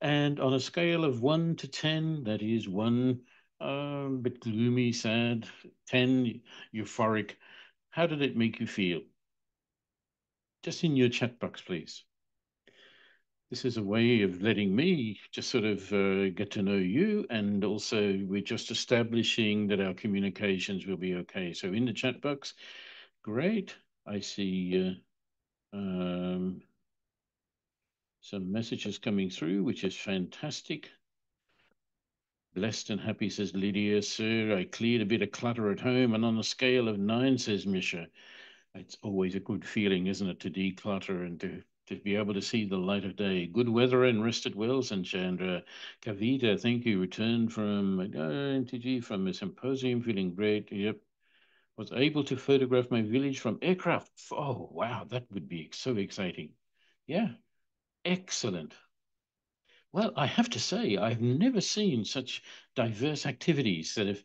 And on a scale of 1 to 10, that is 1 bit gloomy, sad, 10 euphoric, how did it make you feel? Just in your chat box, please. This is a way of letting me just sort of get to know you, and also we're just establishing that our communications will be okay. So in the chat box, great. I see some messages coming through, which is fantastic. Blessed and happy, says Lydia. Sir, I cleared a bit of clutter at home, and on a scale of 9, says Misha. It's always a good feeling, isn't it, to declutter and to be able to see the light of day. Good weather and rested well, says Chandra. Kavita, thank you. Returned from NTG from a symposium, feeling great. Yep. Was able to photograph my village from aircraft. Oh, wow, that would be so exciting. Yeah, excellent. Well, I have to say, I've never seen such diverse activities that have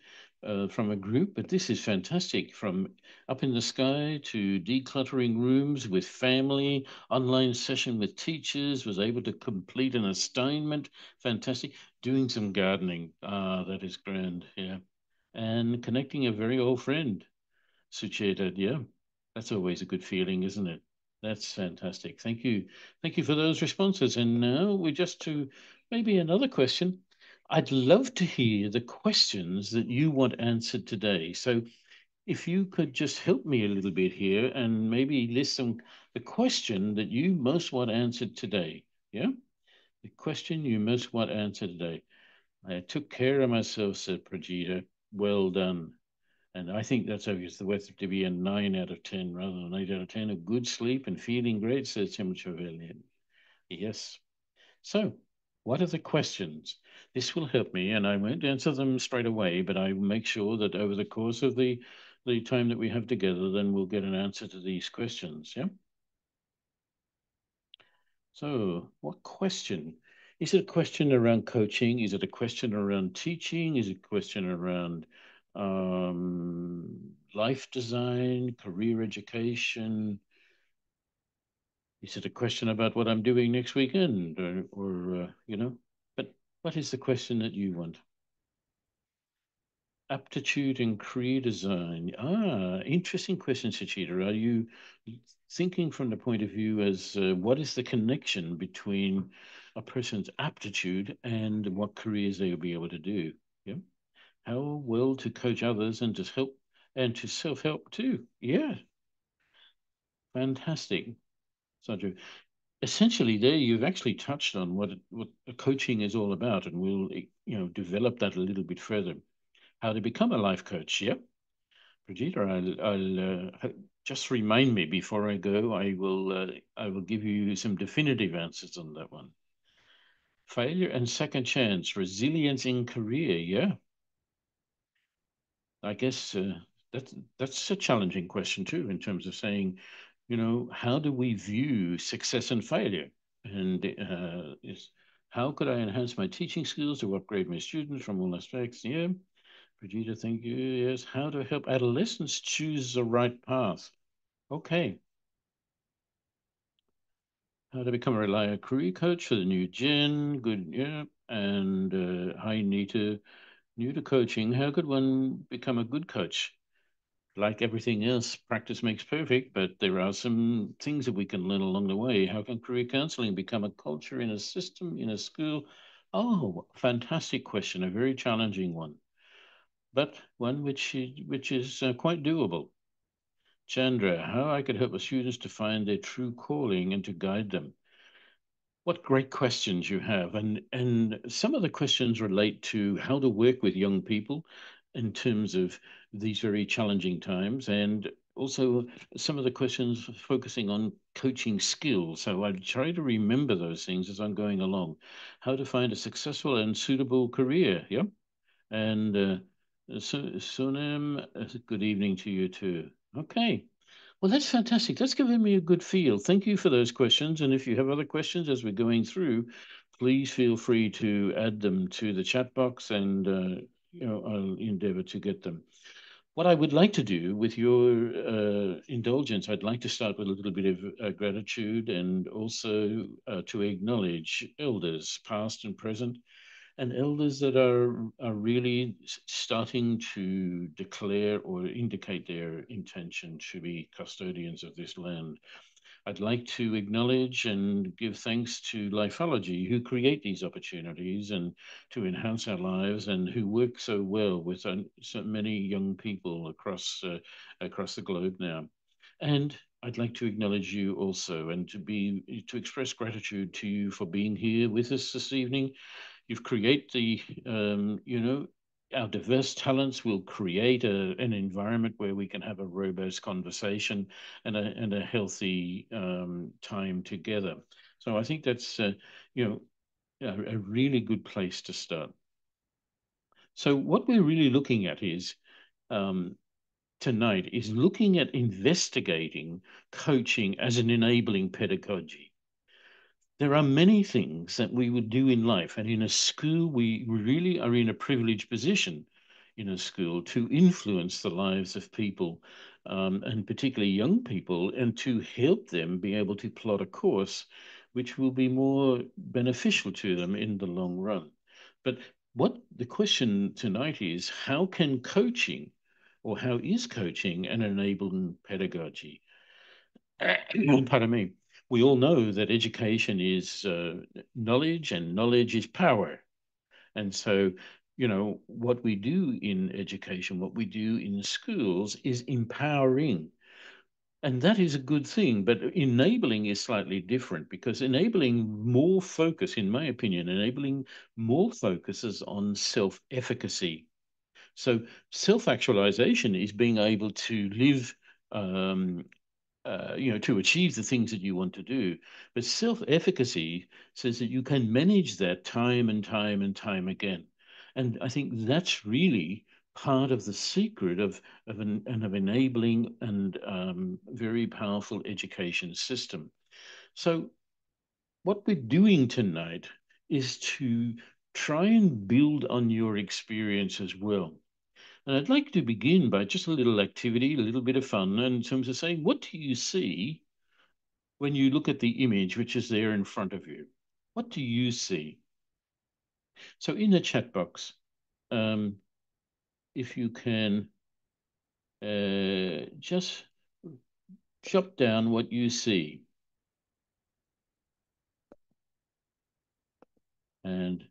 from a group, but this is fantastic. From up in the sky to decluttering rooms with family, online session with teachers, was able to complete an assignment. Fantastic. Doing some gardening. Ah, that is grand. Yeah. And connecting a very old friend. Sucheta, yeah, that's always a good feeling, isn't it? That's fantastic. Thank you. Thank you for those responses. And now we're just to maybe another question. I'd love to hear the questions that you want answered today. So if you could just help me a little bit here and maybe list some the question that you most want answered today. Yeah? The question you most want answered today. I took care of myself, said Prajita. Well done. And I think that's obvious. The worth to be a 9 out of 10 rather than an 8 out of 10. A good sleep and feeling great, says Tim Trevelyan. Yes. So, what are the questions? This will help me, and I won't answer them straight away, but I will make sure that over the course of the time that we have together, then we'll get an answer to these questions. Yeah. So, what question? Is it a question around coaching? Is it a question around teaching? Is it a question around life design, career education? Is it a question about what I'm doing next weekend, or? But what is the question that you want? Aptitude and career design. Ah, interesting question, Suchita. Are you thinking from the point of view as what is the connection between a person's aptitude and what careers they will be able to do? Yeah. How well to coach others and to help and to self-help too. Yeah. Fantastic. Sandra. Essentially there you've actually touched on what coaching is all about, and we'll develop that a little bit further. How to become a life coach. Yeah. Brigitte, I'll just remind me before I go. I will give you some definitive answers on that one. Failure and second chance, resilience in career. Yeah, I guess that's a challenging question too, in terms of saying, how do we view success and failure? And is how could I enhance my teaching skills to upgrade my students from all aspects? Yeah, Brigitte, thank you. Yes, how to help adolescents choose the right path. Okay. How to become a reliable career coach for the new gen. Good, yeah. And hi, Nita. New to coaching. How could one become a good coach? Like everything else, practice makes perfect, but there are some things that we can learn along the way. How can career counseling become a culture in a system, in a school? Oh, fantastic question. A very challenging one, but one which is quite doable. Chandra, how I could help the students to find their true calling and to guide them. What great questions you have. And some of the questions relate to how to work with young people in terms of these very challenging times. And also some of the questions focusing on coaching skills. So I try to remember those things as I'm going along. How to find a successful and suitable career. Yeah. And Sunam, good evening to you too. Okay. Well, that's fantastic. That's given me a good feel. Thank you for those questions. And if you have other questions as we're going through, please feel free to add them to the chat box, and I'll endeavor to get them. What I would like to do, with your indulgence, I'd like to start with a little bit of gratitude, and also to acknowledge elders, past and present, and elders that are really starting to declare or indicate their intention to be custodians of this land. I'd like to acknowledge and give thanks to Lifeology, who create these opportunities and to enhance our lives, and who work so well with so many young people across the globe now. And I'd like to acknowledge you also, and to express gratitude to you for being here with us this evening. You've created our diverse talents will create an environment where we can have a robust conversation and a healthy time together. So I think that's a really good place to start. So what we're really looking at is um, tonight is looking at investigating coaching as an enabling pedagogy. There are many things that we would do in life, and in a school, we really are in a privileged position in a school to influence the lives of people, and particularly young people, and to help them be able to plot a course which will be more beneficial to them in the long run. But what the question tonight is, how can coaching, or how is coaching an enabling pedagogy? Pardon me. We all know that education is knowledge, and knowledge is power. And so, what we do in education, what we do in schools is empowering. And that is a good thing. But enabling is slightly different, because enabling more focus, in my opinion, enabling more focuses on self efficacy. So, self actualization is being able to live to achieve the things that you want to do. But self-efficacy says that you can manage that time and time and time again. And I think that's really part of the secret of enabling and very powerful education system. So what we're doing tonight is to try and build on your experience as well. And I'd like to begin by just a little activity, a little bit of fun, in terms of saying, what do you see when you look at the image which is there in front of you? What do you see? So in the chat box, um, if you can just jot down what you see. And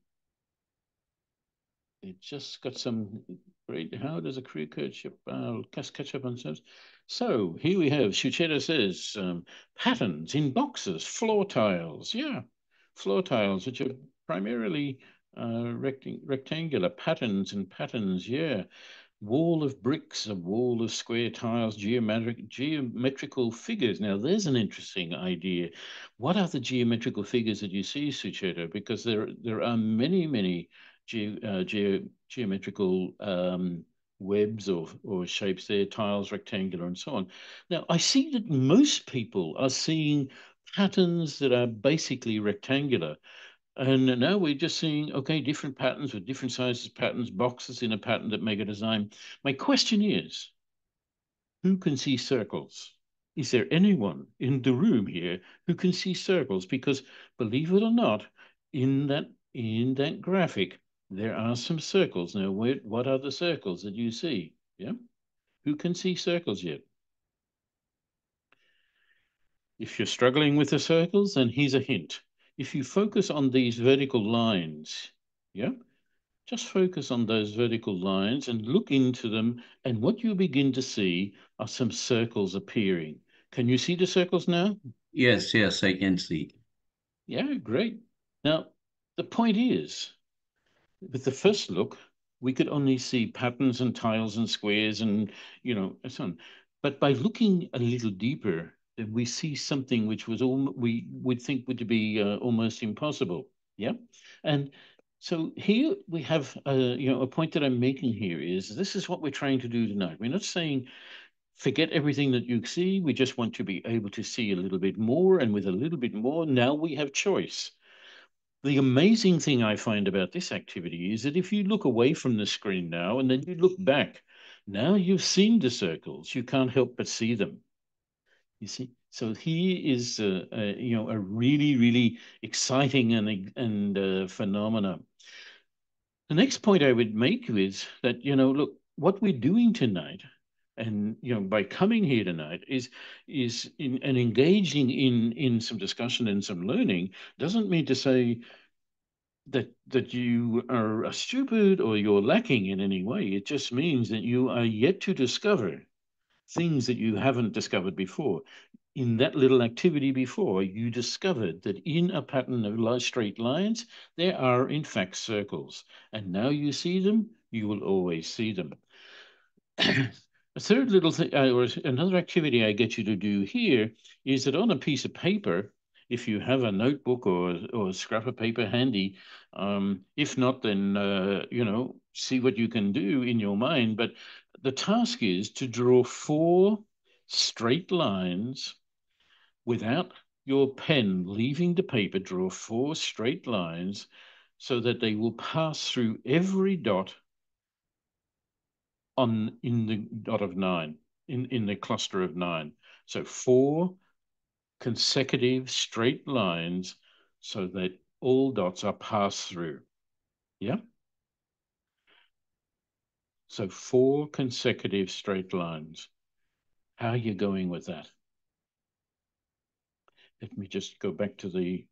it just got some great. How does a career coach catch up on stuff? So here we have, Shucheta says, patterns in boxes, floor tiles. Yeah, floor tiles, which are primarily rectangular patterns and patterns. Yeah, wall of bricks, a wall of square tiles, geometrical figures. Now, there's an interesting idea. What are the geometrical figures that you see, Sucheta? Because there are many geometrical webs or shapes there, tiles, rectangular, and so on. Now, I see that most people are seeing patterns that are basically rectangular. And now we're just seeing, okay, different patterns with different sizes patterns, boxes in a pattern that make a design. My question is, who can see circles? Is there anyone in the room here who can see circles? Because believe it or not, in that graphic, there are some circles. Now, what are the circles that you see? Yeah, who can see circles yet? If you're struggling with the circles, then here's a hint. If you focus on these vertical lines, yeah, just focus on those vertical lines and look into them, and what you begin to see are some circles appearing. Can you see the circles now? Yes, yes, I can see. Yeah, great. Now, the point is, with the first look, we could only see patterns and tiles and squares and so on. But by looking a little deeper, then we see something which we would think would be almost impossible. Yeah, and so here we have a point that I'm making here is this is what we're trying to do tonight. We're not saying forget everything that you see. We just want to be able to see a little bit more, and with a little bit more, now we have choice. The amazing thing I find about this activity is that if you look away from the screen now and then you look back, Now you've seen the circles, you can't help but see them. You see, so here is a really, really exciting and phenomena. The next point I would make is that, look, what we're doing tonight, and by coming here tonight is in and engaging in some discussion and some learning doesn't mean to say that you are stupid or you're lacking in any way. It just means that you are yet to discover things that you haven't discovered before. In that little activity before, you discovered that in a pattern of straight lines, there are in fact circles. And now you see them, you will always see them. A third little thing, or another activity I get you to do here is that on a piece of paper, if you have a notebook or a scrap of paper handy, if not, then see what you can do in your mind. But the task is to draw 4 straight lines without your pen leaving the paper. Draw 4 straight lines so that they will pass through every dot in the dot of 9, in the cluster of 9. So 4 consecutive straight lines so that all dots are passed through. Yeah. So 4 consecutive straight lines. How are you going with that? Let me just go back to the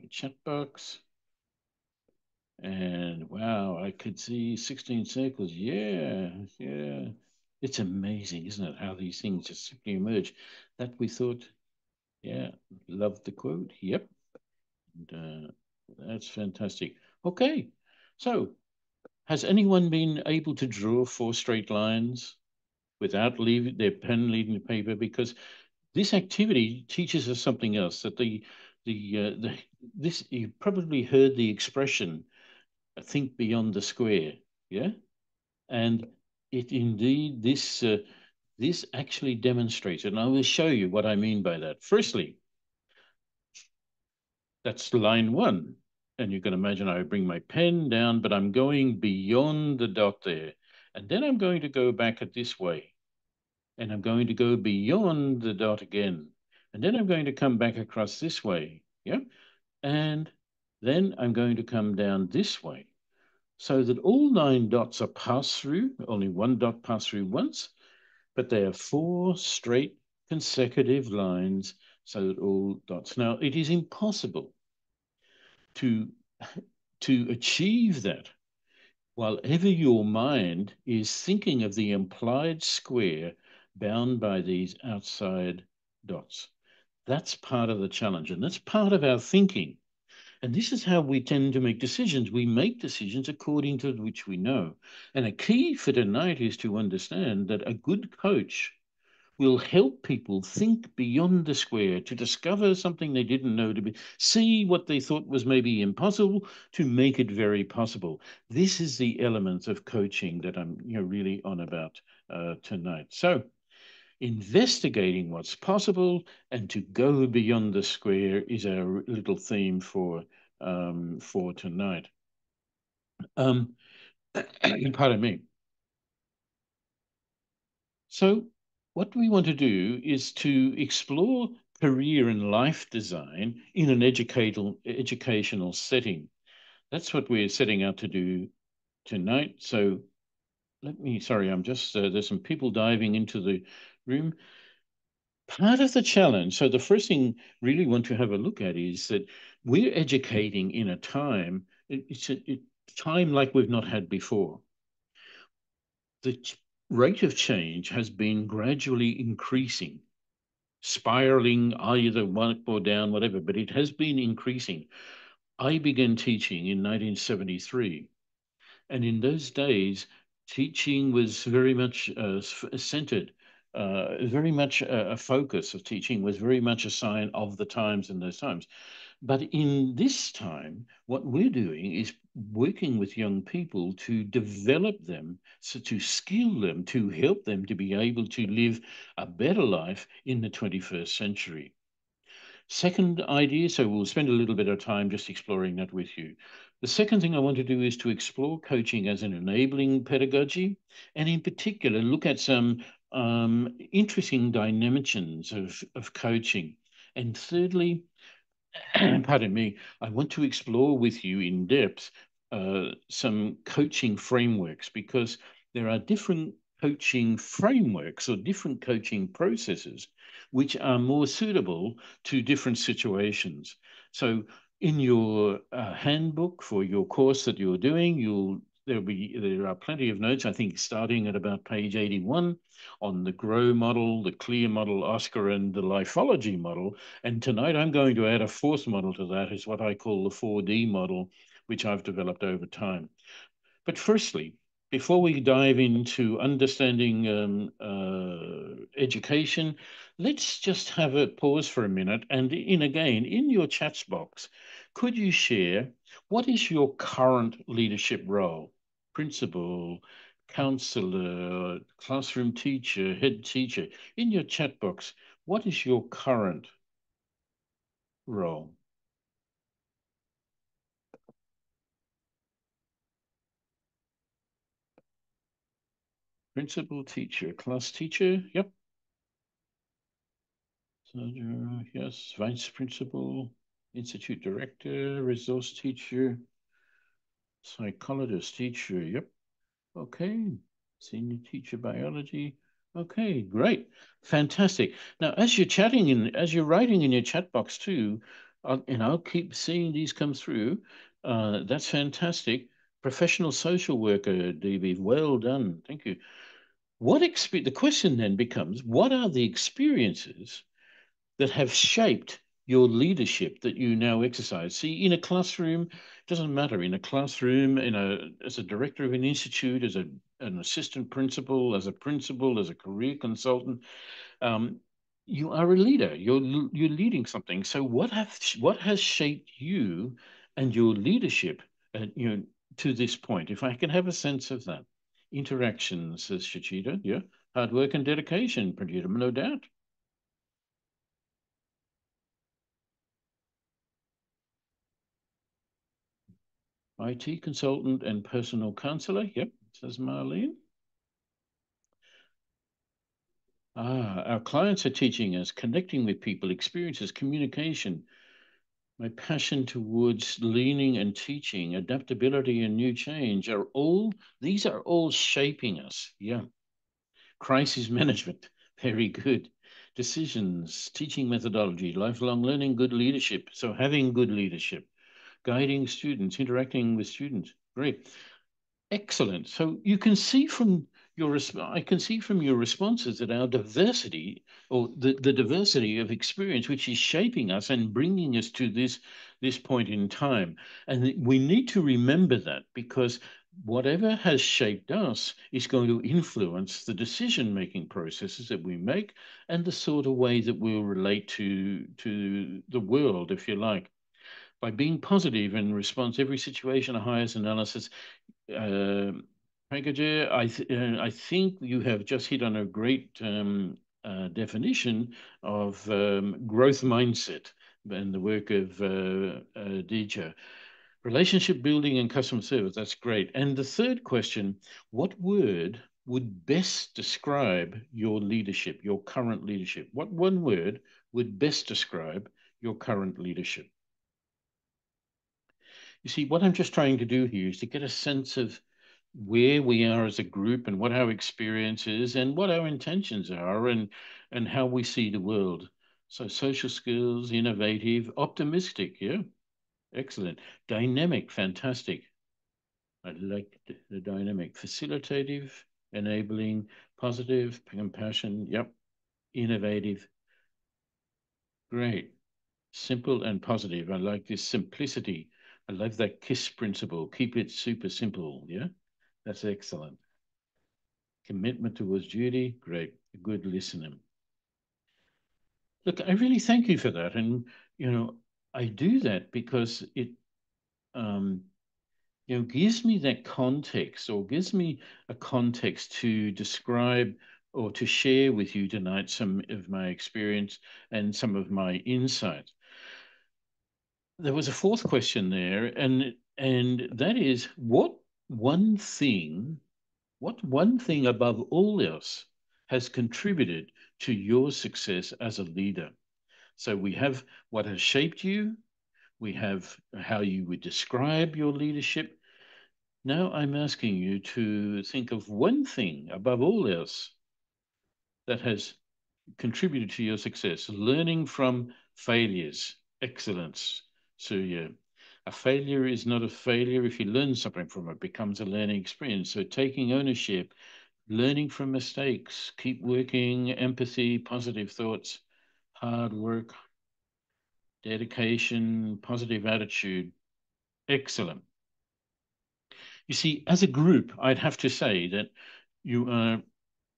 chat box. And wow, I could see 16 circles. Yeah, yeah. It's amazing, isn't it, how these things just simply emerge. That we thought, yeah, love the quote. Yep. And that's fantastic. Okay. So has anyone been able to draw 4 straight lines without leaving their pen leaving the paper? Because this activity teaches us something else, that this, you probably heard the expression, think beyond the square. Yeah. And it indeed, this actually demonstrates, and I will show you what I mean by that. Firstly, that's line 1. And you can imagine I bring my pen down, but I'm going beyond the dot there. And then I'm going to go back it this way. And I'm going to go beyond the dot again. And then I'm going to come back across this way. Yeah. And then I'm going to come down this way, so that all 9 dots are passed through. Only one dot passed through once, but they are 4 straight consecutive lines so that all dots. Now, it is impossible to achieve that while ever your mind is thinking of the implied square bound by these outside dots. That's part of the challenge, and that's part of our thinking. And this is how we tend to make decisions. We make decisions according to which we know. And a key for tonight is to understand that a good coach will help people think beyond the square, to discover something they didn't know, to see what they thought was maybe impossible, to make it very possible. This is the element of coaching that I'm really on about tonight. So investigating what's possible and to go beyond the square is our little theme for tonight. Pardon me. So what we want to do is to explore career and life design in an educational setting. That's what we're setting out to do tonight. So sorry, I'm just, there's some people diving into the room. Part of the challenge, so the first thing really want to have a look at is that we're educating in a time, it's a time like we've not had before. The rate of change has been gradually increasing, spiraling either one or down, whatever, but it has been increasing. I began teaching in 1973, and in those days, teaching was very much centered. Very much a focus of teaching was very much a sign of the times in those times. But in this time, what we're doing is working with young people to develop them, so to skill them, to help them to be able to live a better life in the 21st century. Second idea, so we'll spend a little bit of time just exploring that with you. The second thing I want to do is to explore coaching as an enabling pedagogy, and in particular, look at some interesting dimensions of coaching. And thirdly, pardon me, I want to explore with you in depth some coaching frameworks, because there are different coaching frameworks or different coaching processes which are more suitable to different situations. So in your handbook for your course that you're doing, there are plenty of notes, I think, starting at about page 81 on the GROW model, the CLEAR model, OSCAR, and the lifology model. And tonight I'm going to add a fourth model to that, is what I call the 4D model, which I've developed over time. But firstly, before we dive into understanding education, let's just have a pause for a minute. And in your chats box, could you share what is your current leadership role? Principal, counselor, classroom teacher, head teacher. In your chat box, what is your current role? Principal, teacher, class teacher. Yep. Yes, vice principal, institute director, resource teacher, psychologist teacher. Yep. Okay. Senior teacher biology. Okay, great. Fantastic. Now, as you're writing in your chat box too, and I'll keep seeing these come through. That's fantastic. Professional social worker, DB. Well done. Thank you. The question then becomes, what are the experiences that have shaped your leadership that you now exercise? See, in a classroom, it doesn't matter. In a classroom, as a director of an institute, as an assistant principal, as a career consultant, um, you are a leader. You're leading something. So what has shaped you and your leadership, to this point? If I can have a sense of that. Interactions, says Shachita. Yeah. Hard work and dedication, Pradita, no doubt. IT consultant and personal counselor. Yep, says Marlene. Our clients are teaching us connecting with people, experiences, communication. My passion towards learning and teaching, adaptability and new change these are all shaping us. Yeah. Crisis management. Very good. Decisions, teaching methodology, lifelong learning, good leadership. So having good leadership, guiding students, interacting with students. Great. Excellent. So you can see from I can see from your responses that our diversity, or the diversity of experience, which is shaping us and bringing us to this point in time. And we need to remember that, because whatever has shaped us is going to influence the decision-making processes that we make and the sort of way that we'll relate to the world, if you like. By being positive in response, every situation, a highest analysis. Pankaj, I think you have just hit on a great definition of growth mindset and the work of Dija. Relationship building and customer service, that's great. And the third question, what word would best describe your leadership, your current leadership? What one word would best describe your current leadership? You see, what I'm just trying to do here is to get a sense of where we are as a group and what our experience is and what our intentions are, and how we see the world. So social skills, innovative, optimistic, yeah, excellent. Dynamic, fantastic. I like the dynamic. Facilitative, enabling, positive, compassion, yep. Innovative, great. Simple and positive. I like this simplicity. I love that KISS principle. Keep it super simple. Yeah, that's excellent. Commitment towards duty. Great. Good listening. Look, I really thank you for that. And, I do that because it, um, gives me that context, or gives me a context to describe or to share with you tonight some of my experience and some of my insight. There was a fourth question there, and that is, one thing, what one thing above all else has contributed to your success as a leader? So we have what has shaped you, we have how you would describe your leadership. Now I'm asking you to think of one thing above all else that has contributed to your success. Learning from failures, excellence. So yeah, a failure is not a failure if you learn something from it, it becomes a learning experience. So taking ownership, learning from mistakes, keep working, empathy, positive thoughts, hard work, dedication, positive attitude. Excellent. You see, as a group, I'd have to say that you are,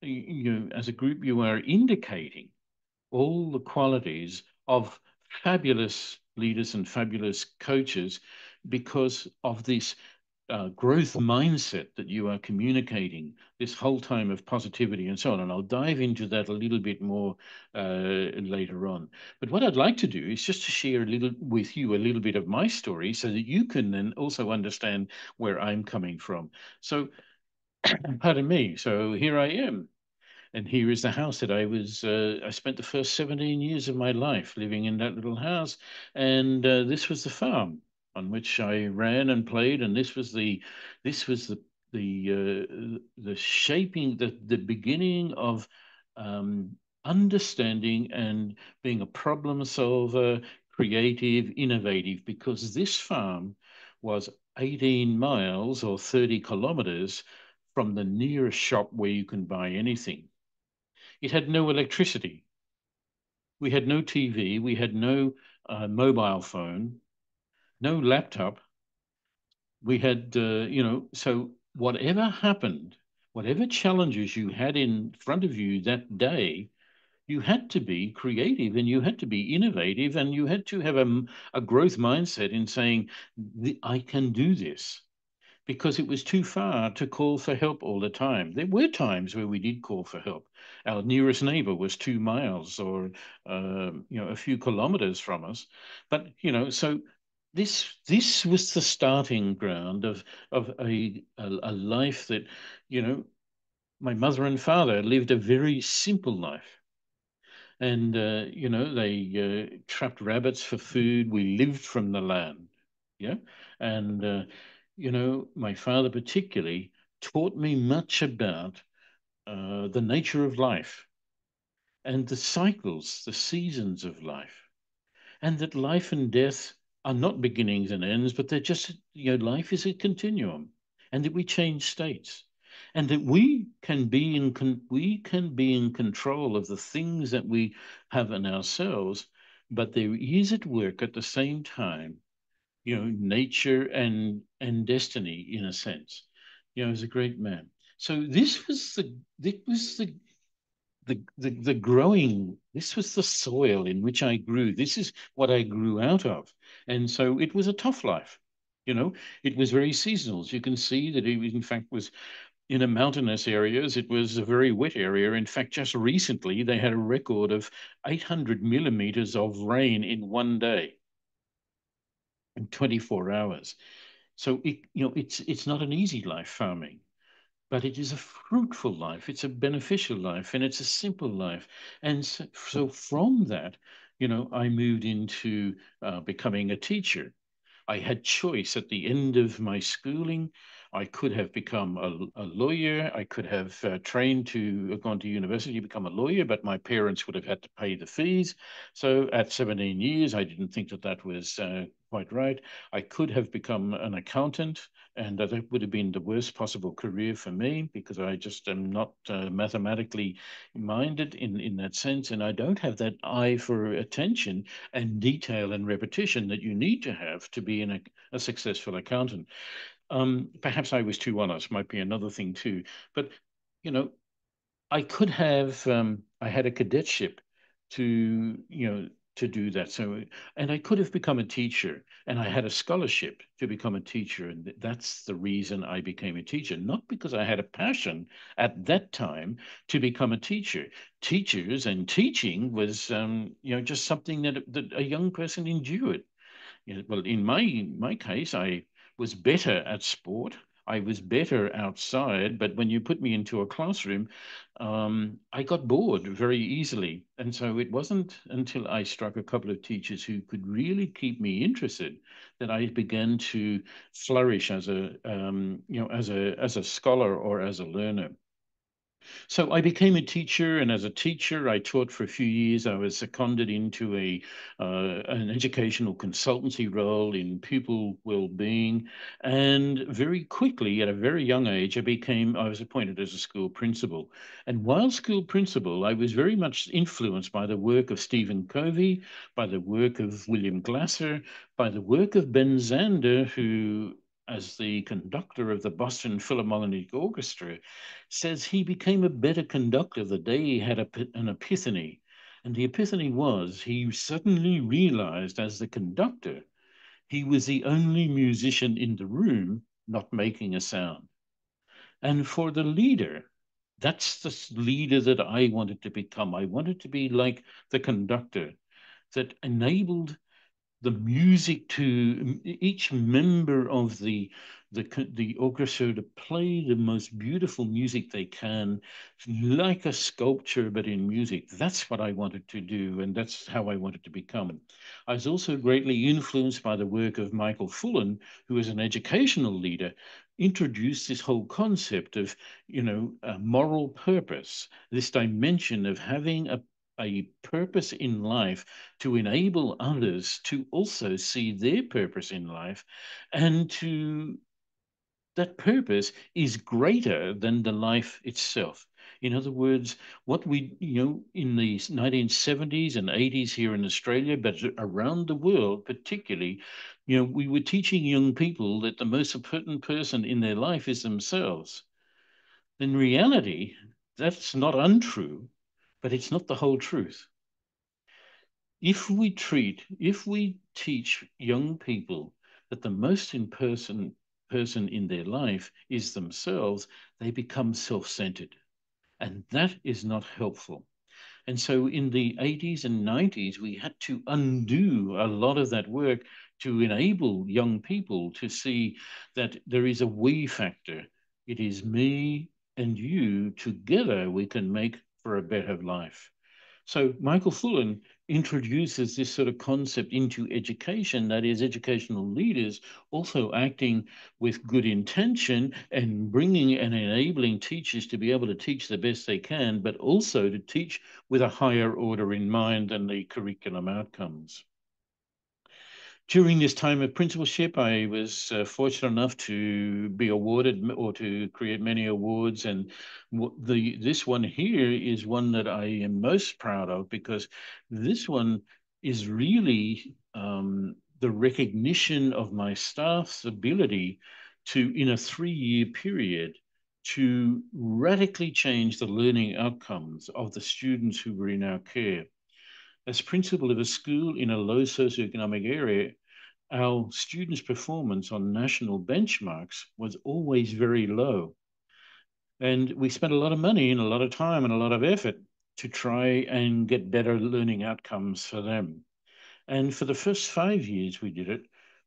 as a group, you are indicating all the qualities of fabulous leaders and fabulous coaches because of this growth mindset that you are communicating this whole time of positivity and so on. And I'll dive into that a little bit more later on. But what I'd like to do is just to share a little with you a little bit of my story so that you can then also understand where I'm coming from. So, pardon me. So here I am. And here is the house that I spent the first 17 years of my life living in that little house. And this was the farm on which I ran and played. And this was the shaping, the beginning of um, understanding and being a problem solver, creative, innovative, because this farm was 18 miles or 30 kilometers from the nearest shop where you can buy anything. It had no electricity. We had no TV. We had no mobile phone, no laptop. We had, so whatever happened, whatever challenges you had in front of you that day, you had to be creative and you had to be innovative and you had to have a growth mindset in saying, I can do this, because it was too far to call for help all the time. There were times where we did call for help. Our nearest neighbor was 2 miles or a few kilometers from us, but so this was the starting ground of a life that my mother and father lived a very simple life. And they trapped rabbits for food. We lived from the land. Yeah. And my father particularly taught me much about the nature of life and the cycles, the seasons of life, and that life and death are not beginnings and ends, but they're just, life is a continuum, and that we change states, and that we can be in control of the things that we have in ourselves, but there is at work at the same time, nature and destiny in a sense. As a great man. So this was the growing, this was the soil in which I grew. This is what I grew out of. And so it was a tough life. It was very seasonal. As you can see that it, in fact, was in a mountainous areas. It was a very wet area. In fact, just recently, they had a record of 800 millimeters of rain in one day, in 24 hours. So it's not an easy life farming, but it is a fruitful life. It's a beneficial life, and it's a simple life. And so from that, I moved into becoming a teacher. I had choice at the end of my schooling. I could have become a lawyer. I could have trained to gone to university to become a lawyer, but my parents would have had to pay the fees. So at 17 years, I didn't think that that was quite right. I could have become an accountant, and that would have been the worst possible career for me because I just am not mathematically minded in that sense, and I don't have that eye for attention and detail and repetition that you need to have to be a successful accountant. Perhaps I was too honest, might be another thing too. But, you know, I could have, I had a cadetship to, to do that. So, and I could have become a teacher, and I had a scholarship to become a teacher. And that's the reason I became a teacher, not because I had a passion at that time to become a teacher. Teachers and teaching was, just something that a young person endured. Well, in my case, I was better at sport. I was better outside, but when you put me into a classroom, I got bored very easily. And so it wasn't until I struck a couple of teachers who could really keep me interested that I began to flourish as a scholar or as a learner. So I became a teacher, and as a teacher, I taught for a few years. I was seconded into an educational consultancy role in pupil well-being, and very quickly, at a very young age, I was appointed as a school principal. And while school principal, I was very much influenced by the work of Stephen Covey, by the work of William Glasser, by the work of Ben Zander, who, as the conductor of the Boston Philharmonic Orchestra, says he became a better conductor the day he had an epiphany. And the epiphany was he suddenly realized, as the conductor, he was the only musician in the room not making a sound. And for the leader, that's the leader that I wanted to become. I wanted to be like the conductor that enabled the music to each member of the orchestra to play the most beautiful music they can, like a sculpture, but in music. That's what I wanted to do, and that's how I wanted to become. I was also greatly influenced by the work of Michael Fullan, who is an educational leader, introduced this whole concept of, a moral purpose, this dimension of having a purpose in life to enable others to also see their purpose in life, and to that purpose is greater than the life itself. In other words, what we, in the 1970s and 80s here in Australia, but around the world particularly, we were teaching young people that the most important person in their life is themselves. In reality, that's not untrue, but it's not the whole truth. If we teach young people that the most important person in their life is themselves, they become self-centered. And that is not helpful. And so in the 80s and 90s, we had to undo a lot of that work to enable young people to see that there is a we factor. It is me and you together we can make for a better life. So Michael Fullan introduces this sort of concept into education, that is, educational leaders also acting with good intention and bringing and enabling teachers to be able to teach the best they can, but also to teach with a higher order in mind than the curriculum outcomes. During this time of principalship, I was fortunate enough to be awarded or to create many awards. And this one here is one that I am most proud of, because this one is really the recognition of my staff's ability to, in a 3-year period, to radically change the learning outcomes of the students who were in our care. As principal of a school in a low socioeconomic area, our students' performance on national benchmarks was always very low. And we spent a lot of money and a lot of time and a lot of effort to try and get better learning outcomes for them. And for the first 5 years we did it,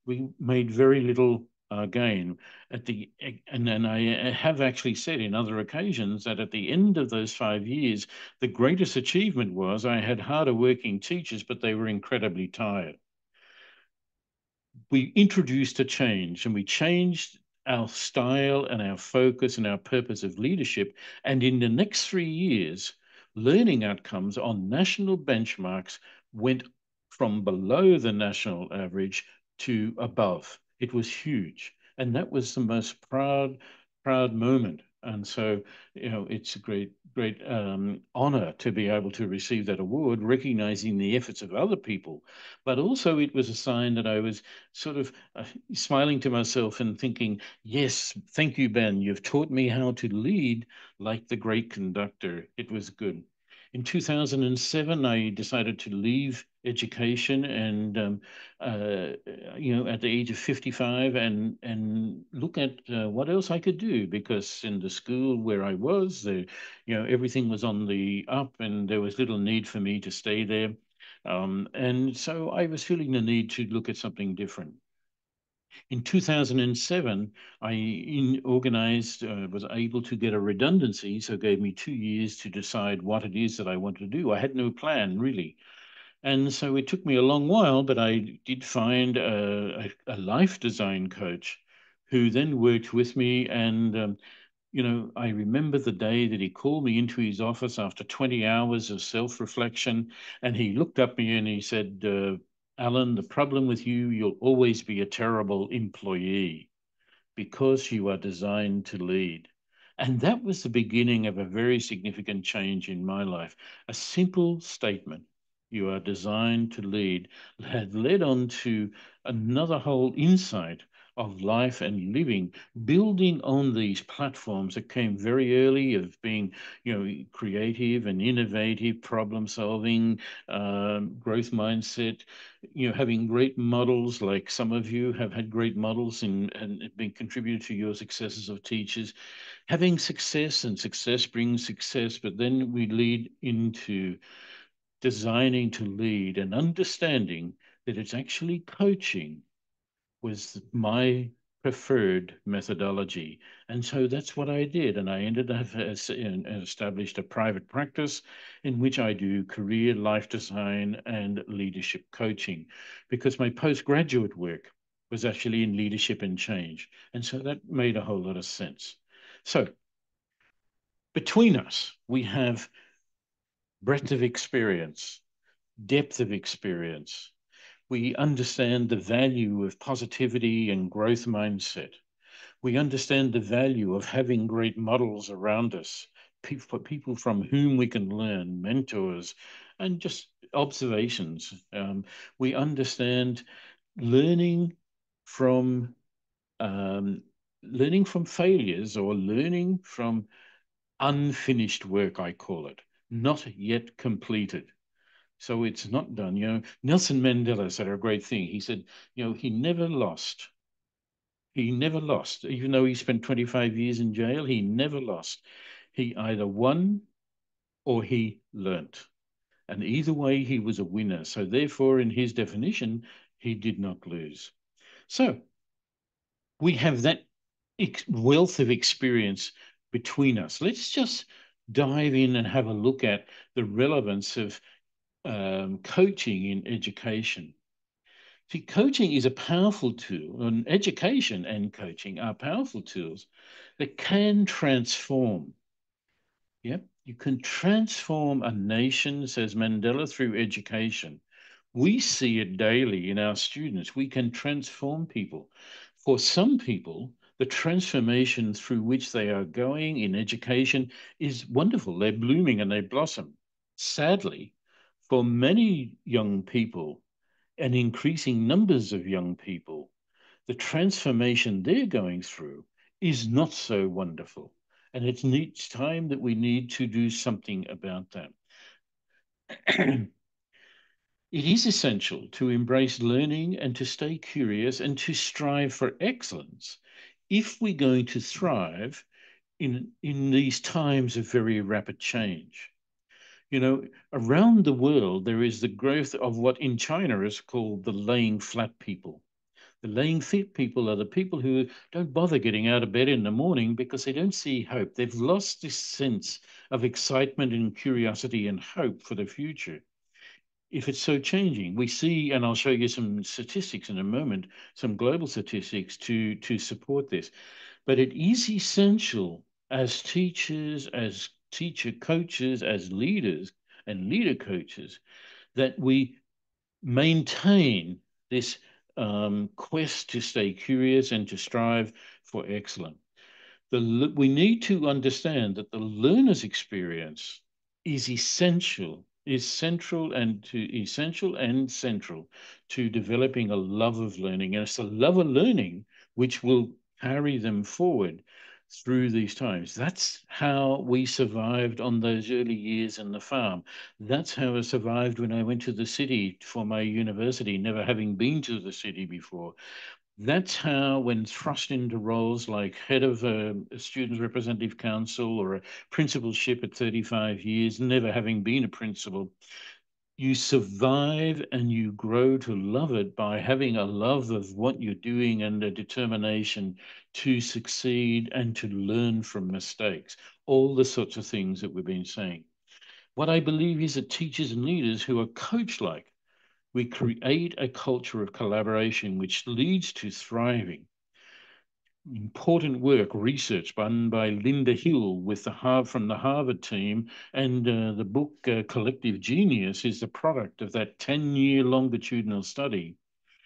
we made very little gain. And then I have actually said in other occasions that at the end of those 5 years, the greatest achievement was I had harder working teachers, but they were incredibly tired. We introduced a change, and we changed our style and our focus and our purpose of leadership. And in the next 3 years, learning outcomes on national benchmarks went from below the national average to above. It was huge. And that was the most proud moment. And so, it's a great honor to be able to receive that award, recognizing the efforts of other people. But also, it was a sign that I was sort of smiling to myself and thinking, yes, thank you, Ben. You've taught me how to lead like the great conductor. It was good. In 2007, I decided to leave education and at the age of 55 and look at what else I could do, because in the school where I was there, everything was on the up and there was little need for me to stay there. And so I was feeling the need to look at something different. In 2007, organized, was able to get a redundancy, so it gave me 2 years to decide what it is that I want to do. I had no plan, really. And so it took me a long while, but I did find a life design coach who then worked with me. And, I remember the day that he called me into his office after 20 hours of self-reflection. And he looked at me and he said, Alan, the problem with you, you'll always be a terrible employee because you are designed to lead. And that was the beginning of a very significant change in my life. A simple statement, you are designed to lead, had led on to another whole insight of life and living, building on these platforms that came very early of being, creative and innovative, problem solving, growth mindset, having great models, like some of you have had great models and been contributed to your successes of teachers, having success, and success brings success. But then we lead into designing to lead and understanding that it's actually coaching was my preferred methodology. And so that's what I did. And I ended up and established a private practice in which I do career, life design, and leadership coaching, because my postgraduate work was actually in leadership and change. And so that made a whole lot of sense. So between us, we have breadth of experience, depth of experience. We understand the value of positivity and growth mindset. We understand the value of having great models around us, people from whom we can learn, mentors, and just observations. We understand learning from um, learning from failures, or learning from unfinished work, I call it, not yet completed. So it's not done. Nelson Mandela said a great thing. He said, he never lost. He never lost. Even though he spent 25 years in jail, he never lost. He either won or he learnt. And either way, he was a winner. So therefore, in his definition, he did not lose. So we have that wealth of experience between us. Let's just dive in and have a look at the relevance of coaching in education. See, coaching is a powerful tool, and education and coaching are powerful tools that can transform. Yeah, you can transform a nation, says Mandela, through education. We see it daily in our students. We can transform people. For some people, the transformation through which they are going in education is wonderful. They're blooming and they blossom. Sadly, for many young people, and increasing numbers of young people, the transformation they're going through is not so wonderful. And it's time that we need to do something about that. It is essential to embrace learning and to stay curious and to strive for excellence if we're going to thrive in these times of very rapid change. Around the world, there is the growth of what in China is called the laying flat people. The laying flat people are the people who don't bother getting out of bed in the morning because they don't see hope. They've lost this sense of excitement and curiosity and hope for the future. If it's so changing, we see, and I'll show you some statistics in a moment, some global statistics to support this. But it is essential as teachers, as teacher coaches, as leaders and leader coaches, that we maintain this quest to stay curious and to strive for excellence. We need to understand that the learner's experience is essential and central to developing a love of learning. And it's the love of learning which will carry them forward through these times. That's how we survived on those early years in the farm. That's how I survived when I went to the city for my university, never having been to the city before. That's how, when thrust into roles like head of a students' representative council or a principalship at 35 years, never having been a principal, you survive and you grow to love it by having a love of what you're doing and a determination to succeed and to learn from mistakes. All the sorts of things that we've been saying. What I believe is that teachers and leaders who are coach like, we create a culture of collaboration which leads to thriving. Important work, research done by Linda Hill with from the Harvard team, and the book Collective Genius is the product of that 10-year longitudinal study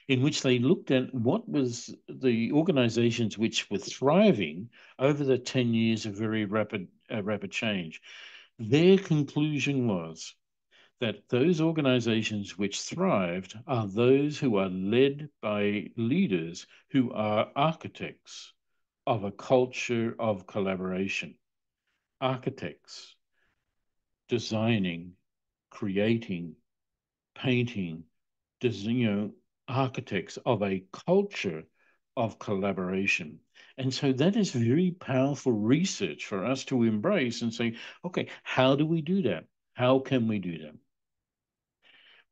in which they looked at what was the organizations which were thriving over the 10 years of very rapid change. Their conclusion was that those organizations which thrived are those who are led by leaders who are architects of a culture of collaboration. Architects designing, creating, painting, architects of a culture of collaboration. And so that is very powerful research for us to embrace and say, okay, how do we do that? How can we do that?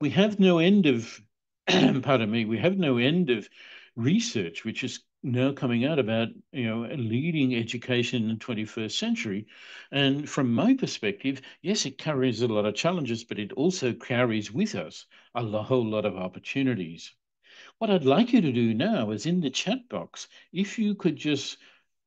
We have no end of, pardon me, we have no end of research which is now coming out about, leading education in the 21st century. And from my perspective, yes, it carries a lot of challenges, but it also carries with us a whole lot of opportunities. What I'd like you to do now is in the chat box, if you could just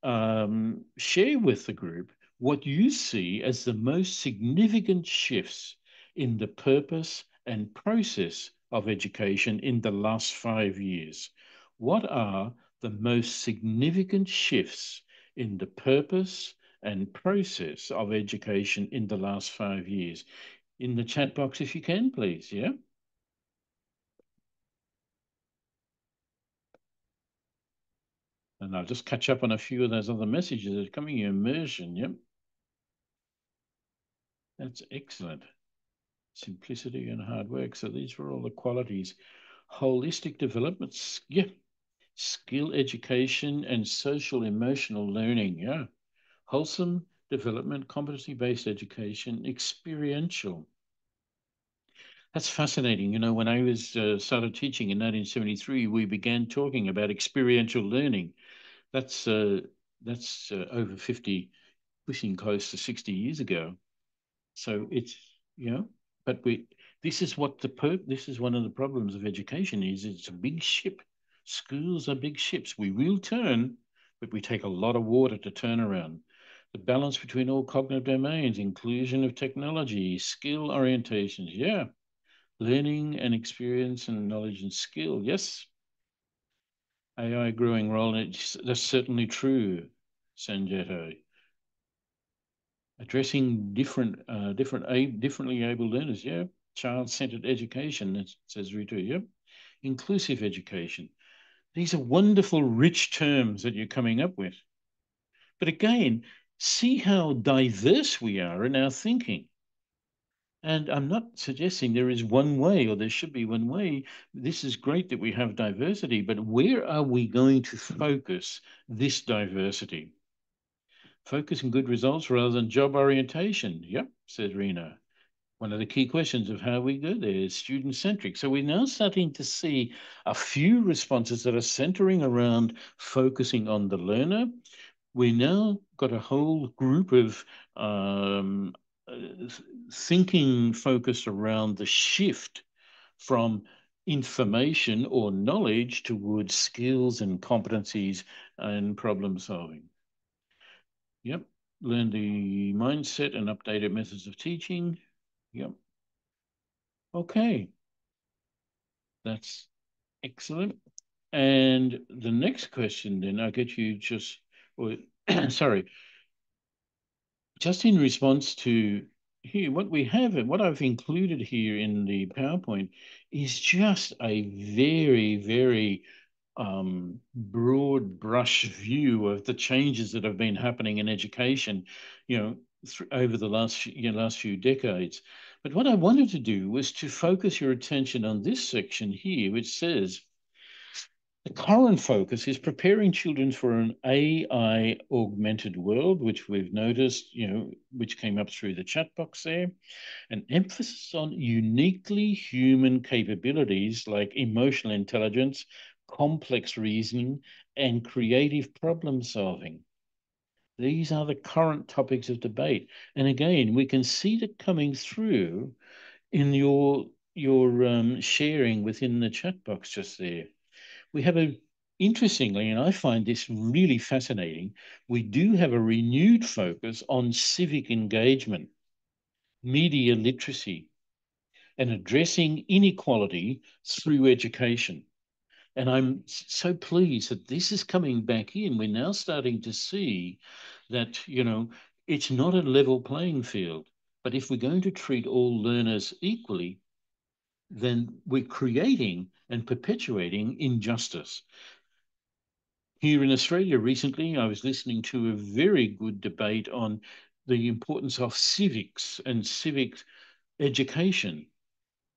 share with the group what you see as the most significant shifts in the purpose and process of education in the last 5 years. What are the most significant shifts in the purpose and process of education in the last 5 years? In the chat box, if you can, please. Yeah. And I'll just catch up on a few of those other messages that are coming. Immersion. Yep. That's excellent. Simplicity and hard work. So these were all the qualities. Holistic developments. Yeah. Skill education and social emotional learning. Yeah. Wholesome development, competency-based education, experiential. That's fascinating. When I was started teaching in 1973, we began talking about experiential learning. That's over 50, pushing close to 60 years ago. So it's, but this is this is one of the problems of education is it's a big ship. Schools are big ships. We will turn, but we take a lot of water to turn around. The balance between all cognitive domains, inclusion of technology, skill orientations. Yeah. Learning and experience and knowledge and skill. Yes. AI growing role. That's certainly true, Sanjeta. Addressing differently able learners. Yeah. Child-centered education. That says Ritu. Yep. Inclusive education. These are wonderful, rich terms that you're coming up with. But again, see how diverse we are in our thinking. And I'm not suggesting there is one way or there should be one way. This is great that we have diversity, but where are we going to focus this diversity? Focus on good results rather than job orientation. Yep, says Rena. One of the key questions of how we go there is student-centric. So we're now starting to see a few responses that are centering around focusing on the learner. We now got a whole group of thinking focused around the shift from information or knowledge towards skills and competencies and problem solving. Yep. Learn the mindset and updated methods of teaching. Yep. Okay. That's excellent. And the next question then, I'll get you just, or, sorry, just in response to here, what we have and what I've included here in the PowerPoint is just a very, very broad brush view of the changes that have been happening in education, over the last few decades. But what I wanted to do was to focus your attention on this section here, which says the current focus is preparing children for an AI augmented world, which we've noticed, which came up through the chat box there. An emphasis on uniquely human capabilities like emotional intelligence, complex reasoning, and creative problem solving. These are the current topics of debate. And again, we can see that coming through in your sharing within the chat box just there. We have interestingly, and I find this really fascinating, we do have a renewed focus on civic engagement, media literacy, and addressing inequality through education. And I'm so pleased that this is coming back in. We're now starting to see that, it's not a level playing field. But if we're going to treat all learners equally, then we're creating and perpetuating injustice. Here in Australia recently, I was listening to a very good debate on the importance of civics and civic education.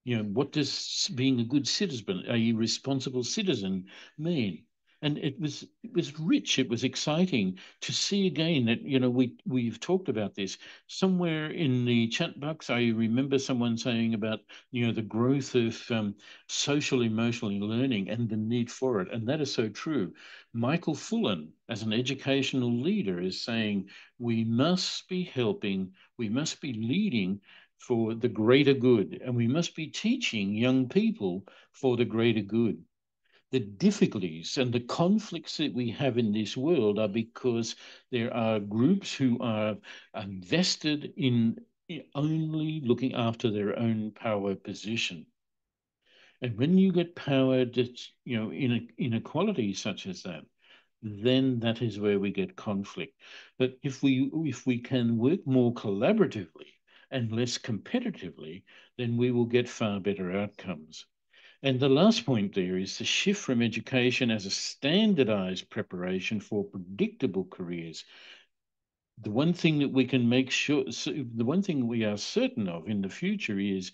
What does being a good citizen, a responsible citizen mean? And it was rich. It was exciting to see again that we've talked about this somewhere in the chat box. I remember someone saying about the growth of social emotional learning and the need for it, and that is so true. Michael Fullan, as an educational leader, is saying we must be helping, we must be leading for the greater good, and we must be teaching young people for the greater good. The difficulties and the conflicts that we have in this world are because there are groups who are invested in only looking after their own power position. And when you get power that's, in inequality such as that, then that is where we get conflict. But if we can work more collaboratively and less competitively, then we will get far better outcomes. And the last point there is the shift from education as a standardized preparation for predictable careers. The one thing that we can make sure, the one thing we are certain of in the future is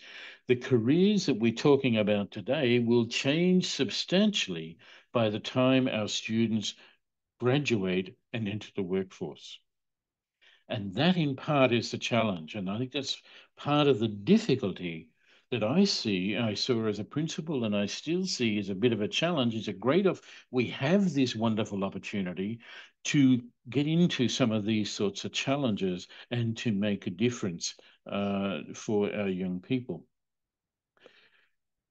the careers that we're talking about today will change substantially by the time our students graduate and enter the workforce. And that in part is the challenge. And I think that's part of the difficulty that I saw as a principal, and I still see as a bit of a challenge. It's a great of we have this wonderful opportunity to get into some of these sorts of challenges and to make a difference for our young people.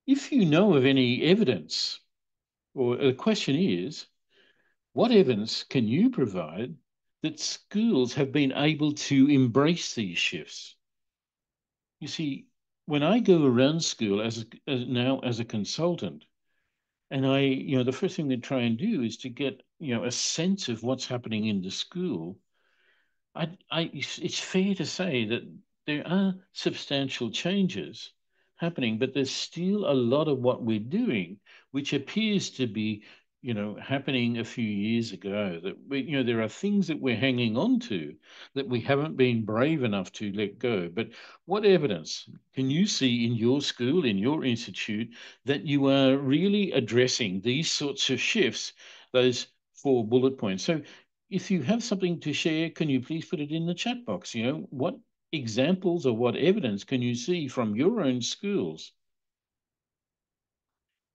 If you know of any evidence, or the question is, what evidence can you provide that schools have been able to embrace these shifts? You see, when I go around school now as a consultant, and the first thing they try and do is to get, a sense of what's happening in the school. It's fair to say that there are substantial changes happening, but there's still a lot of what we're doing, which appears to be, happening a few years ago. That there are things that we're hanging on to that we haven't been brave enough to let go. But what evidence can you see in your school, in your institute, that you are really addressing these sorts of shifts, those 4 bullet points? So if you have something to share, can you please put it in the chat box? What examples or what evidence can you see from your own schools?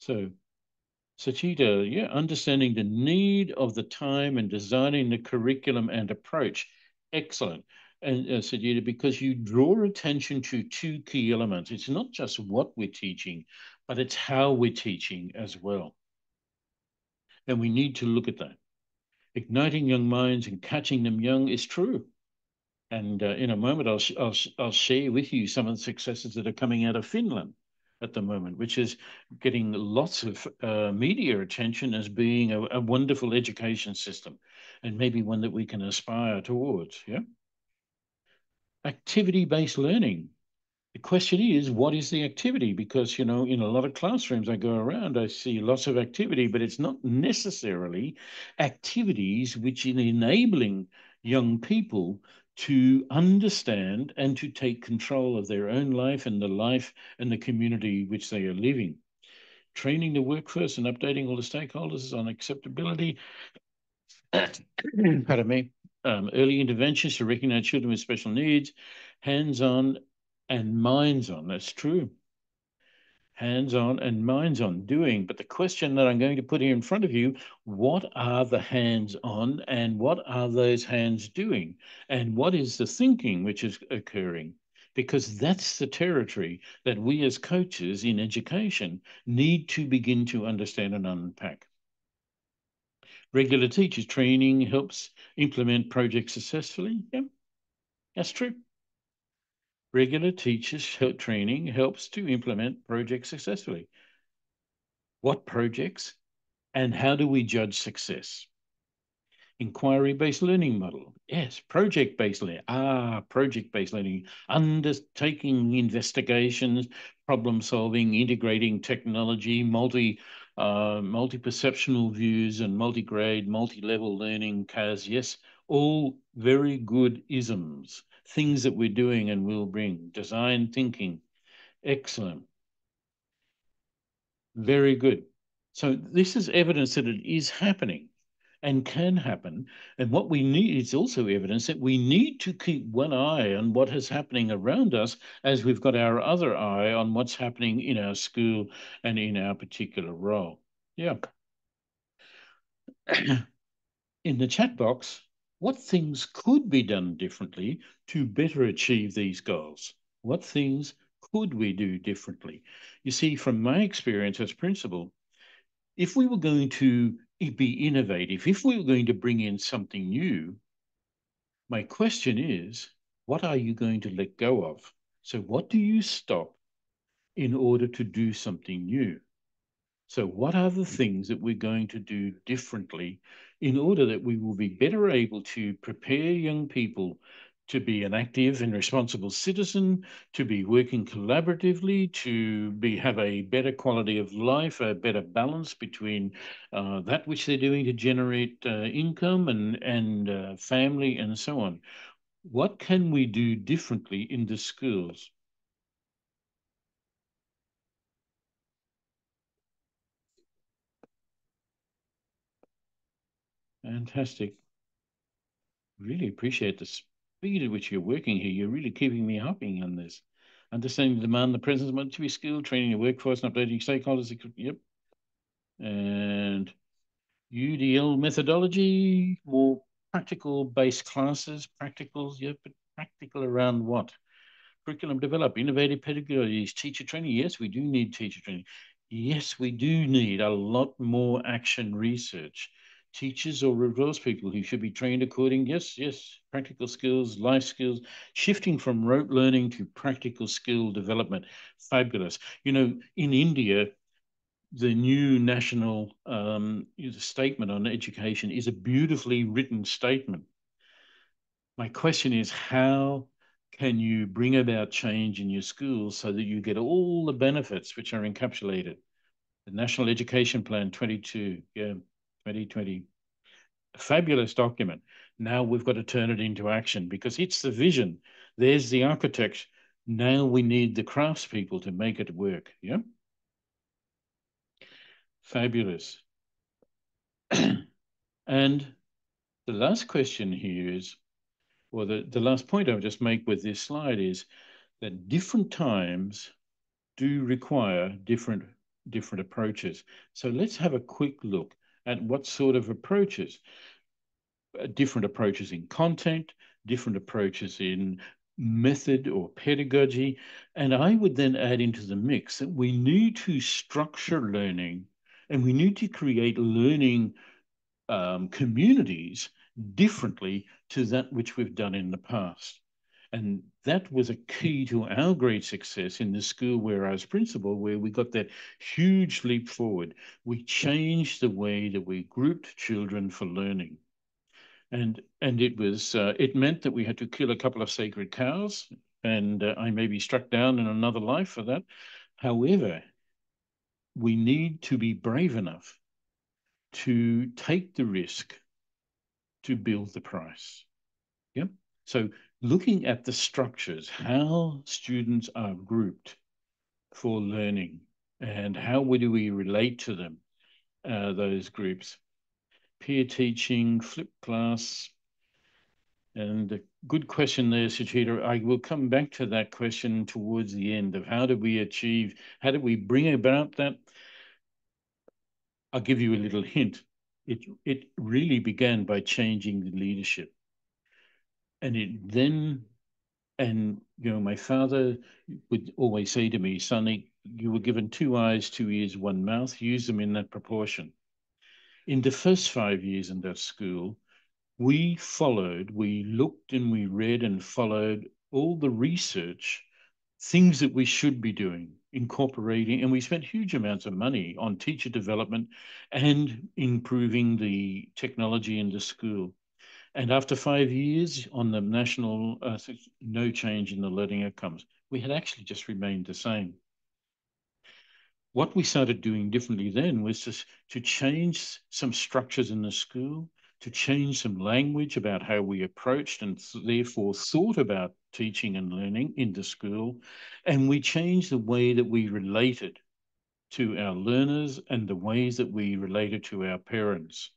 So, Sachita, yeah, understanding the need of the time and designing the curriculum and approach. Excellent. And Sajida, because you draw attention to 2 key elements. It's not just what we're teaching, but it's how we're teaching as well. And we need to look at that. Igniting young minds and catching them young is true. And in a moment, I'll share with you some of the successes that are coming out of Finland at the moment, which is getting lots of media attention as being a wonderful education system, and maybe one that we can aspire towards. Yeah. Activity-based learning. The question is, what is the activity? Because, in a lot of classrooms I go around, I see lots of activity, but it's not necessarily activities which are enabling young people to understand and to take control of their own life and the life and the community which they are living. Training the workforce and updating all the stakeholders on acceptability. Pardon me. Early interventions to recognize children with special needs, hands-on and minds-on. That's true. Hands-on and minds-on doing. But the question that I'm going to put here in front of you, what are the hands-on and what are those hands doing? And what is the thinking which is occurring? Because that's the territory that we as coaches in education need to begin to understand and unpack. Regular teachers training helps implement projects successfully. Yeah, that's true. Regular teachers training helps to implement projects successfully. What projects and how do we judge success? Inquiry-based learning model. Yes, project-based learning. Project-based learning. Undertaking investigations, problem solving, integrating technology, multi-perceptional views and multi-grade, multi-level learning, CAS. Yes, all very good isms, things that we're doing and will bring. Design thinking. Excellent. Very good. So this is evidence that it is happening and can happen. And what we need is also evidence that we need to keep one eye on what is happening around us as we've got our other eye on what's happening in our school and in our particular role. Yeah. In the chat box, what things could be done differently to better achieve these goals? What things could we do differently? You see, from my experience as principal, if we were going to be innovative, if we were going to bring in something new, my question is, what are you going to let go of? So what do you stop in order to do something new? So what are the things that we're going to do differently in order that we will be better able to prepare young people to be an active and responsible citizen, to be working collaboratively, to have a better quality of life, a better balance between that which they're doing to generate income and family and so on. What can we do differently in the schools? Fantastic. Really appreciate the speed at which you're working here. You're really keeping me hopping on this. Understanding the demand, the presence want to be skilled, training the workforce and updating stakeholders. Yep. And UDL methodology, more practical based classes, practicals. Yep, but practical around what? Curriculum develop, innovative pedagogies, teacher training. Yes, we do need teacher training. Yes, we do need a lot more action research. Teachers or resource people who should be trained according, yes, yes, practical skills, life skills, shifting from rote learning to practical skill development. Fabulous. In India, the new national statement on education is a beautifully written statement. My question is, how can you bring about change in your schools so that you get all the benefits which are encapsulated? The National Education Plan 22, yeah, 2020. A fabulous document. Now we've got to turn it into action because it's the vision. There's the architect. Now we need the craftspeople to make it work. Yeah. Fabulous. And the last question here is, or the last point I'll just make with this slide is that different times do require different approaches. So let's have a quick look at what sort of approaches, different approaches in content, different approaches in method or pedagogy. And I would then add into the mix that we need to structure learning and we need to create learning communities differently to that which we've done in the past. And that was a key to our great success in the school where I was principal, where we got that huge leap forward. We changed the way that we grouped children for learning. And it meant that we had to kill a couple of sacred cows. and I may be struck down in another life for that. However, we need to be brave enough to take the risk to build the price. Yeah. So looking at the structures, how students are grouped for learning, and how do we relate to them, those groups. Peer teaching, flipped class, and a good question there, Suchita. I will come back to that question towards the end of how do we bring about that? I'll give you a little hint. It really began by changing the leadership. And it then, and my father would always say to me, Sonny, you were given 2 eyes, 2 ears, 1 mouth, use them in that proportion. In the first 5 years in that school, we looked and we read and followed all the research, things that we should be doing, incorporating, and we spent huge amounts of money on teacher development and improving the technology in the school. And after 5 years on the national, no change in the learning outcomes. We had actually just remained the same. What we started doing differently then was to change some structures in the school, to change some language about how we approached and therefore thought about teaching and learning in the school. And we changed the way that we related to our learners and the ways that we related to our parents.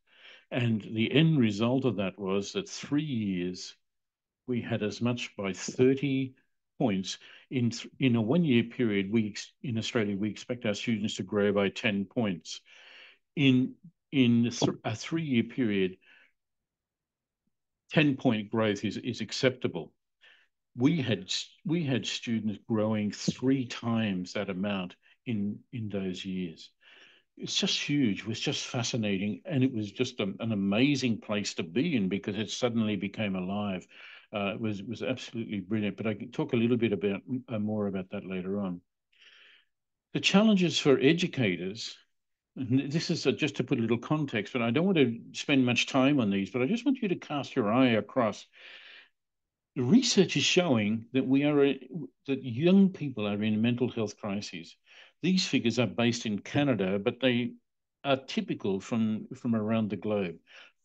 And the end result of that was that 3 years, we had as much by 30 points. In a 1 year period, in Australia, we expect our students to grow by 10 points. In a 3 year period, 10-point growth is acceptable. We had students growing 3 times that amount in those years. It's just huge. It was just fascinating, and it was just an amazing place to be in because it suddenly became alive. It was absolutely brilliant. But I can talk a little bit about more about that later on. The challenges for educators, and this is just to put a little context, but I don't want to spend much time on these, but I just want you to cast your eye across. The research is showing that that young people are in mental health crises. These figures are based in Canada, but they are typical from around the globe.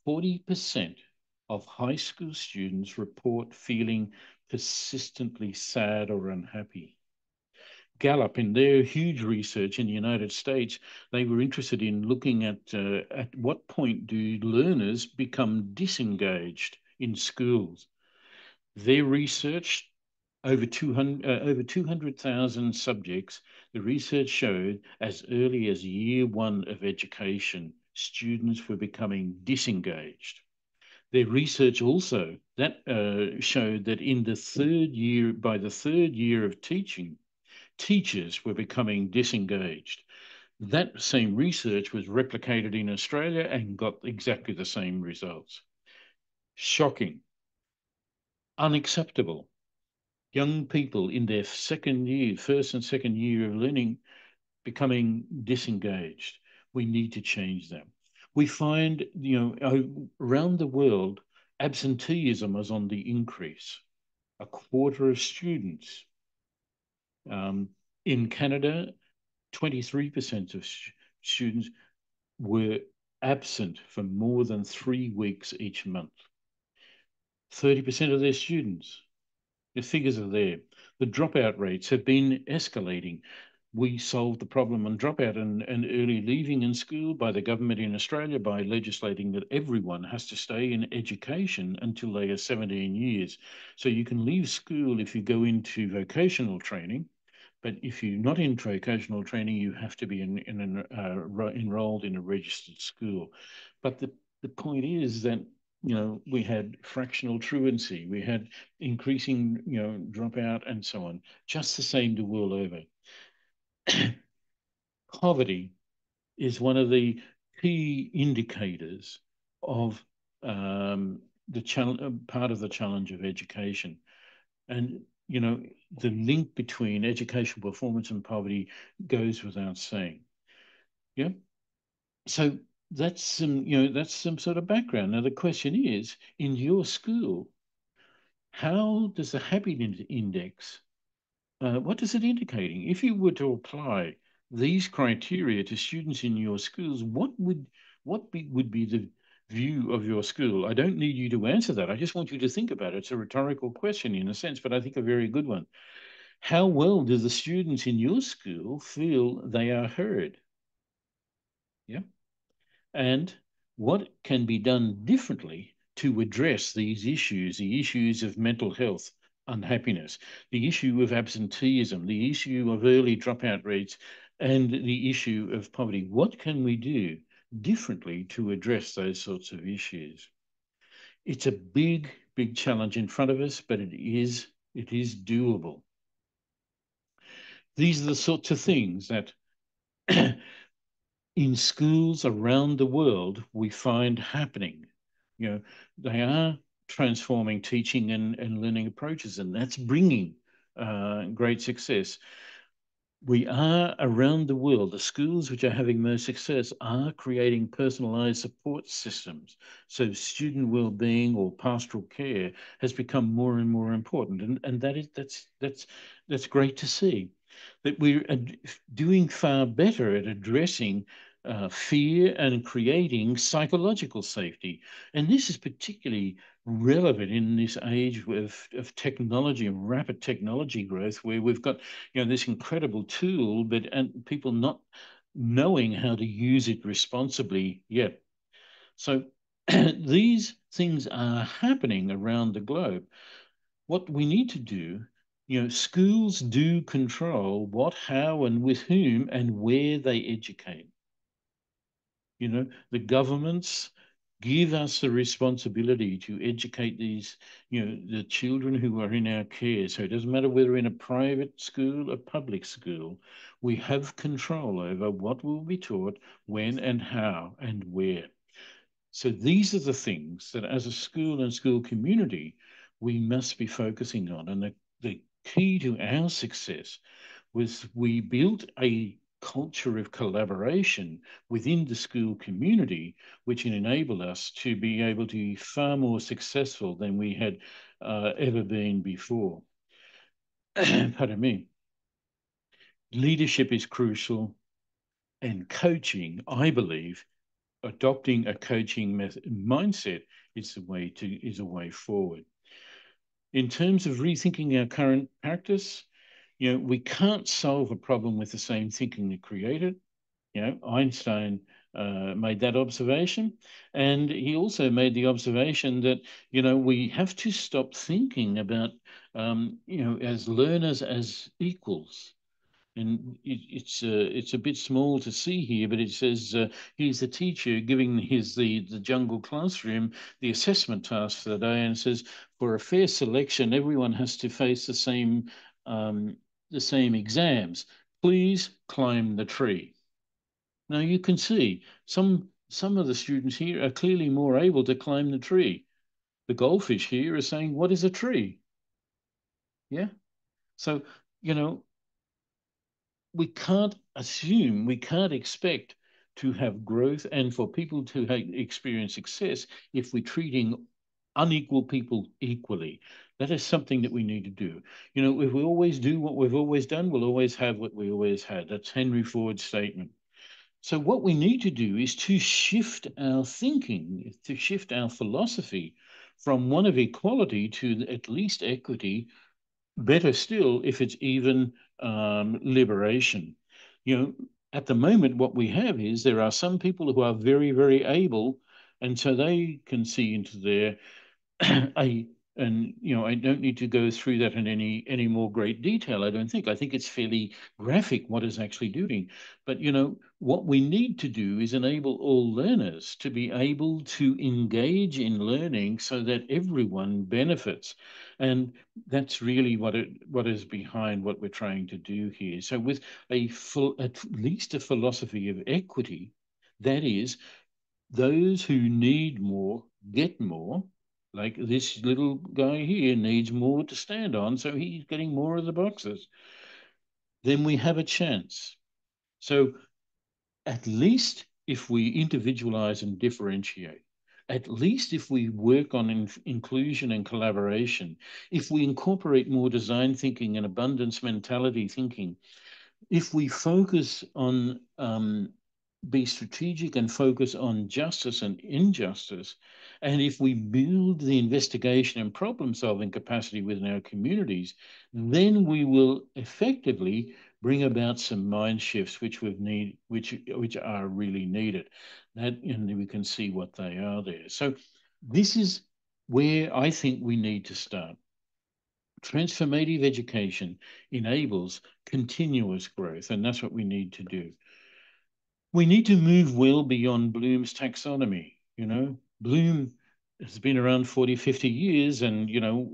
40% of high school students report feeling persistently sad or unhappy. Gallup, in their huge research in the United States, they were interested in looking at what point do learners become disengaged in schools. Their research, over 200,000 subjects, the research showed as early as year 1 of education, students were becoming disengaged. Their research also showed that by the third year of teaching, teachers were becoming disengaged. That same research was replicated in Australia and got exactly the same results. Shocking, unacceptable. Young people in their first and second year of learning, becoming disengaged. We need to change that. We find, around the world, absenteeism is on the increase. A quarter of students. In Canada, 23% of students were absent for more than 3 weeks each month. 30% of their students. The figures are there. The dropout rates have been escalating. We solved the problem on dropout and early leaving in school by the government in Australia by legislating that everyone has to stay in education until they are 17 years. So you can leave school if you go into vocational training, but if you're not in vocational training, you have to be enrolled in a registered school. But the point is that we had fractional truancy, we had increasing dropout and so on, just the same the world over. Poverty is one of the key indicators of part of the challenge of education. And the link between educational performance and poverty goes without saying. Yeah. So that's some sort of background. Now the question is, in your school, How does the happiness index, what is it indicating? If you were to apply these criteria to students in your schools, would be the view of your school? I don't need you to answer that. I just want you to think about it. It's a rhetorical question in a sense, but I think a very good one. How well do the students in your school feel they are heard? Yeah. And what can be done differently to address these issues, the issues of mental health, unhappiness, the issue of absenteeism, the issue of early dropout rates, and the issue of poverty? What can we do differently to address those sorts of issues? It's a big, big challenge in front of us, but it is doable. These are the sorts of things that in schools around the world we find happening. You know, they are transforming teaching and learning approaches, and that's bringing great success. We are around the world, the schools which are having most success are creating personalized support systems. So student well-being or pastoral care has become more and more important. And that's great to see that we're doing far better at addressing fear and creating psychological safety. And this is particularly relevant in this age of technology and rapid technology growth, where we've got this incredible tool, but and people not knowing how to use it responsibly yet. So these things are happening around the globe. What we need to do, schools do control what, how, and with whom and where they educate. The governments give us the responsibility to educate these, the children who are in our care. So it doesn't matter whether in a private school or public school, we have control over what will be taught, when and how and where. So these are the things that as a school and school community, we must be focusing on. And the key to our success was we built a culture of collaboration within the school community, which enabled us to be able to be far more successful than we had ever been before. Pardon me. Leadership is crucial, and coaching, I believe, adopting a coaching mindset is a way forward. In terms of rethinking our current practice, we can't solve a problem with the same thinking that created. Einstein made that observation, and he also made the observation that we have to stop thinking about as learners as equals. And it's a bit small to see here, but it says here's the teacher giving the jungle classroom the assessment task for the day, and it says for a fair selection, everyone has to face the same exams. Please climb the tree. Now you can see some of the students here are clearly more able to climb the tree. The goldfish here are saying, "What is a tree?" Yeah. So you know we can't assume, we can't expect to have growth and for people to experience success if we're treating unequal people equally. That is something that we need to do. If we always do what we've always done, we'll always have what we always had. That's Henry Ford's statement. So what we need to do is to shift our thinking, to shift our philosophy from one of equality to at least equity, better still, if it's even liberation. At the moment, what we have is there are some people who are very, very able, and so they can see into their a and I don't need to go through that in any more great detail. I don't think. I think it's fairly graphic what is actually doing. But what we need to do is enable all learners to be able to engage in learning so that everyone benefits, and that's really what is behind what we're trying to do here. So with at least a philosophy of equity, that is, those who need more get more. Like this little guy here needs more to stand on, so he's getting more of the boxes. Then we have a chance. So at least if we individualize and differentiate, at least if we work on inclusion and collaboration, if we incorporate more design thinking and abundance mentality thinking, if we focus on be strategic and focus on justice and injustice, and if we build the investigation and problem solving capacity within our communities, then we will effectively bring about some mind shifts which are really needed. And we can see what they are there. So this is where I think we need to start. Transformative education enables continuous growth, and that's what we need to do. We need to move well beyond Bloom's taxonomy. Bloom has been around 40, 50 years, and,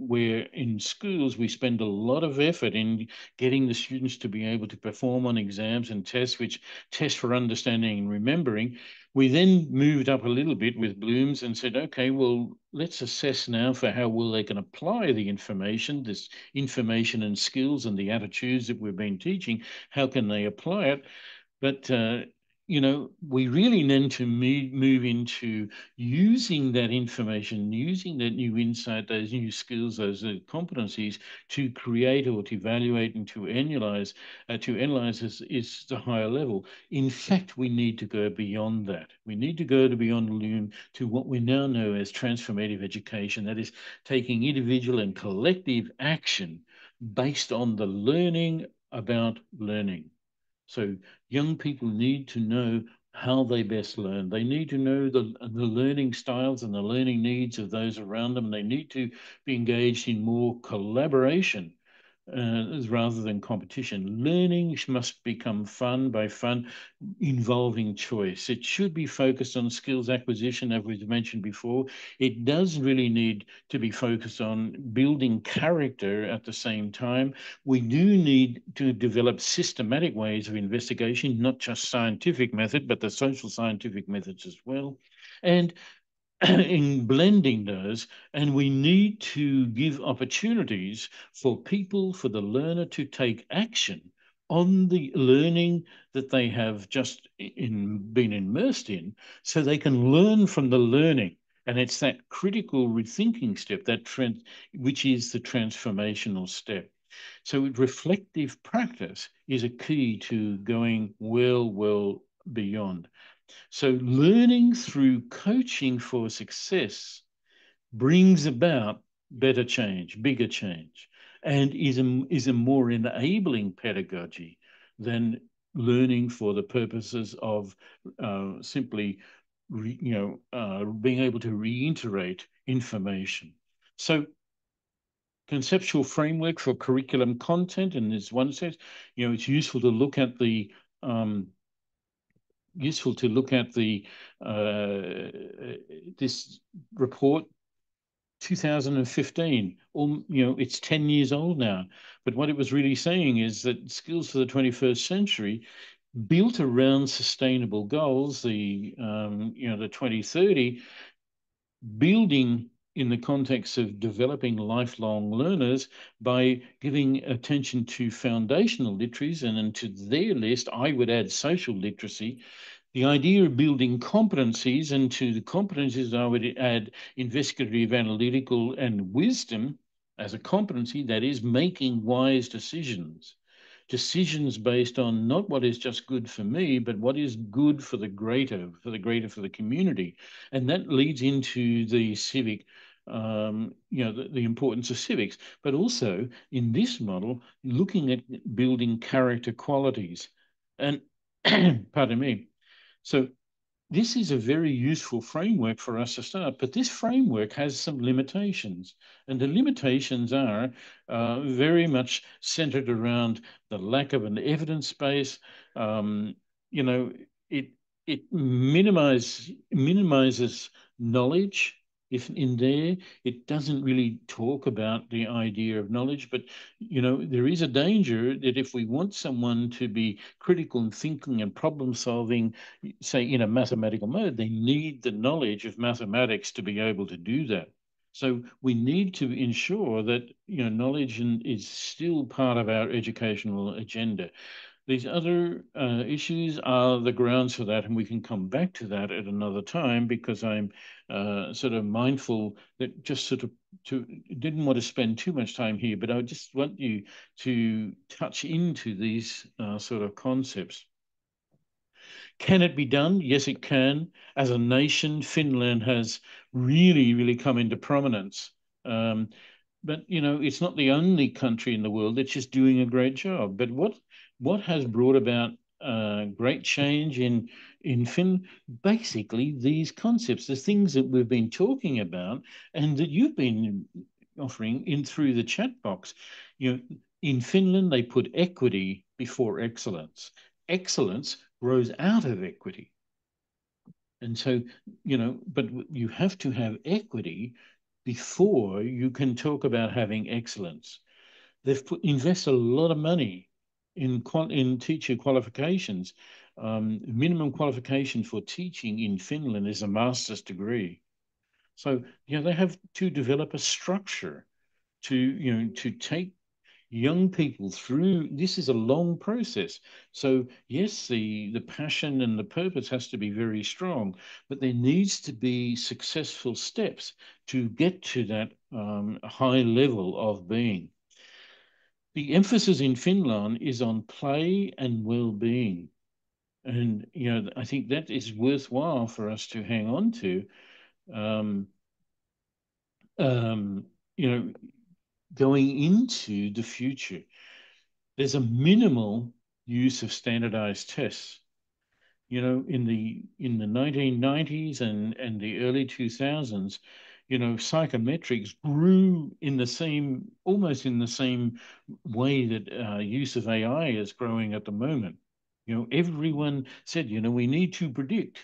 where in schools we spend a lot of effort in getting the students to be able to perform on exams and tests, which test for understanding and remembering. We then moved up a little bit with Bloom's and said, okay, well, let's assess now for how well they can apply this information and skills and the attitudes that we've been teaching. How can they apply it? But we really need to move into using that information, using that new insight, those new skills, those competencies to create or to evaluate and to analyze. To analyze is the higher level. In fact, we need to go beyond that. We need to go beyond Loom to what we now know as transformative education. That is taking individual and collective action based on the learning about learning. So young people need to know how they best learn. They need to know the learning styles and the learning needs of those around them. They need to be engaged in more collaboration rather than competition. Learning must become fun by fun, involving choice. It should be focused on skills acquisition, as we've mentioned before. It does really need to be focused on building character at the same time. We do need to develop systematic ways of investigation, not just scientific method, but the social scientific methods as well. And in blending those, and we need to give opportunities for the learner to take action on the learning that they have just been immersed in, so they can learn from the learning. And it's that critical rethinking step, which is the transformational step. So reflective practice is a key to going well beyond. So learning through coaching for success brings about better change, bigger change, and is a more enabling pedagogy than learning for the purposes of simply, being able to reiterate information. So conceptual framework for curriculum content, and there's one sense, it's useful to look at the this report 2015. It's 10 years old now, but what it was really saying is that skills for the 21st century built around sustainable goals, the 2030, building in the context of developing lifelong learners by giving attention to foundational literacies, and to their list, I would add social literacy. The idea of building competencies, and to the competencies, I would add investigative, analytical, and wisdom as a competency, that is making wise decisions. Decisions based on not what is just good for me, but what is good for the greater, for the community. And that leads into the civic, the importance of civics, but also in this model, looking at building character qualities. And pardon me. So this is a very useful framework for us to start, but this framework has some limitations, and the limitations are very much centered around the lack of an evidence base. You know, it minimizes knowledge. If in there, it doesn't really talk about the idea of knowledge, but there is a danger that if we want someone to be critical and thinking and problem solving, say in a mathematical mode, they need the knowledge of mathematics to be able to do that. So we need to ensure that knowledge is still part of our educational agenda. These other issues are the grounds for that, and we can come back to that at another time because I'm sort of mindful that just sort of didn't want to spend too much time here, but I just want you to touch into these sort of concepts. Can it be done? Yes, it can. As a nation, Finland has really, really come into prominence. Um, but you know, it's not the only country in the world that's just doing a great job. But what has brought about great change in Finland? Basically, these concepts, the things that we've been talking about, and that you've been offering in through the chat box. You know, in Finland, they put equity before excellence. Excellence grows out of equity. And so, you know, but you have to have equity before you can talk about having excellence. They've invested a lot of money in teacher qualifications. Minimum qualification for teaching in Finland is a master's degree. So, you know, they have to develop a structure to, you know, to take young people through. This is a long process. So yes, the passion and the purpose has to be very strong, but there needs to be successful steps to get to that high level of being. The emphasis in Finland is on play and well-being. And you know, I think that is worthwhile for us to hang on to. Um, um, you know, going into the future, there's a minimal use of standardized tests. You know, in the 1990s and the early 2000s, you know, psychometrics grew in the same, almost in the same way that use of AI is growing at the moment. You know, everyone said, you know, we need to predict.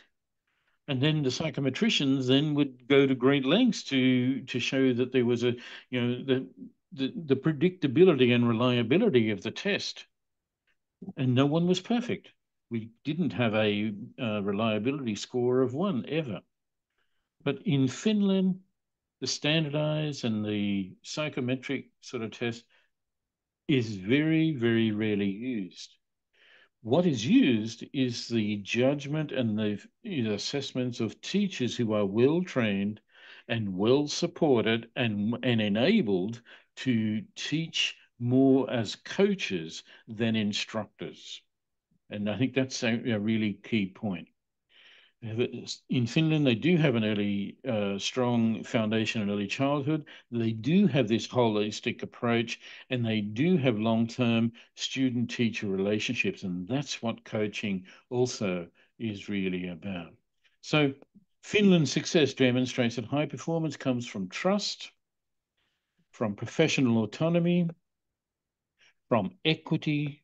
And then the psychometricians then would go to great lengths to show that there was a, you know, the predictability and reliability of the test, and no one was perfect. We didn't have a reliability score of one ever. But in Finland, the standardized and the psychometric sort of test is very, very rarely used. What is used is the judgment and the assessments of teachers who are well trained and well supported and enabled to teach more as coaches than instructors. And I think that's a really key point. In Finland, they do have an early, strong foundation in early childhood. They do have this holistic approach, and they do have long-term student-teacher relationships, and that's what coaching also is really about. So Finland's success demonstrates that high performance comes from trust, from professional autonomy, from equity,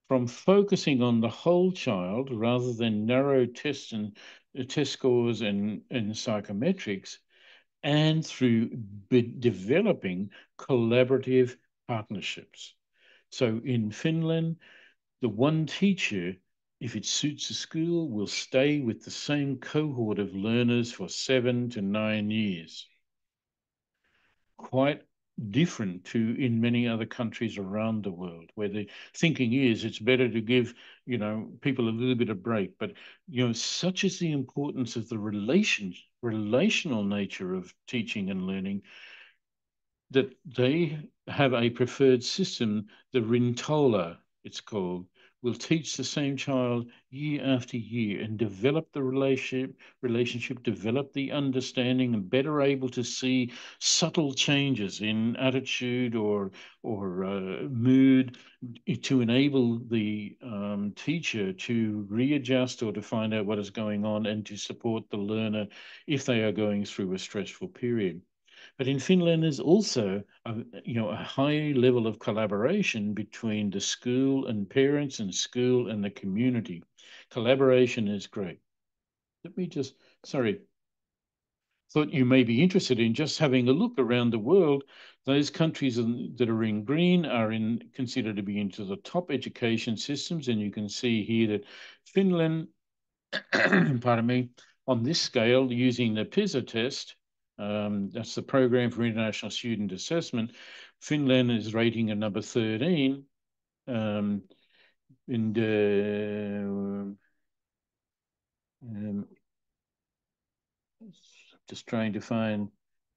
from focusing on the whole child rather than narrow tests and test scores and psychometrics, and through developing collaborative partnerships. So in Finland, the one teacher, if it suits the school, will stay with the same cohort of learners for 7 to 9 years. Quite different to in many other countries around the world, where the thinking is it's better to give, you know, people a little bit of break. But you know, such is the importance of the relational nature of teaching and learning, that they have a preferred system. The Rintola, it's called, will teach the same child year after year and develop the relationship, develop the understanding, and better able to see subtle changes in attitude or mood, to enable the teacher to readjust or to find out what is going on and to support the learner if they are going through a stressful period. But in Finland, there's also a high level of collaboration between the school and parents and school and the community. Collaboration is great. Let me just, sorry, thought you may be interested in just having a look around the world. Those countries that are in green are considered to be into the top education systems. And you can see here that Finland, pardon me, on this scale, using the PISA test, that's the Program for International Student Assessment, Finland is rating a number 13. Um, and just trying to find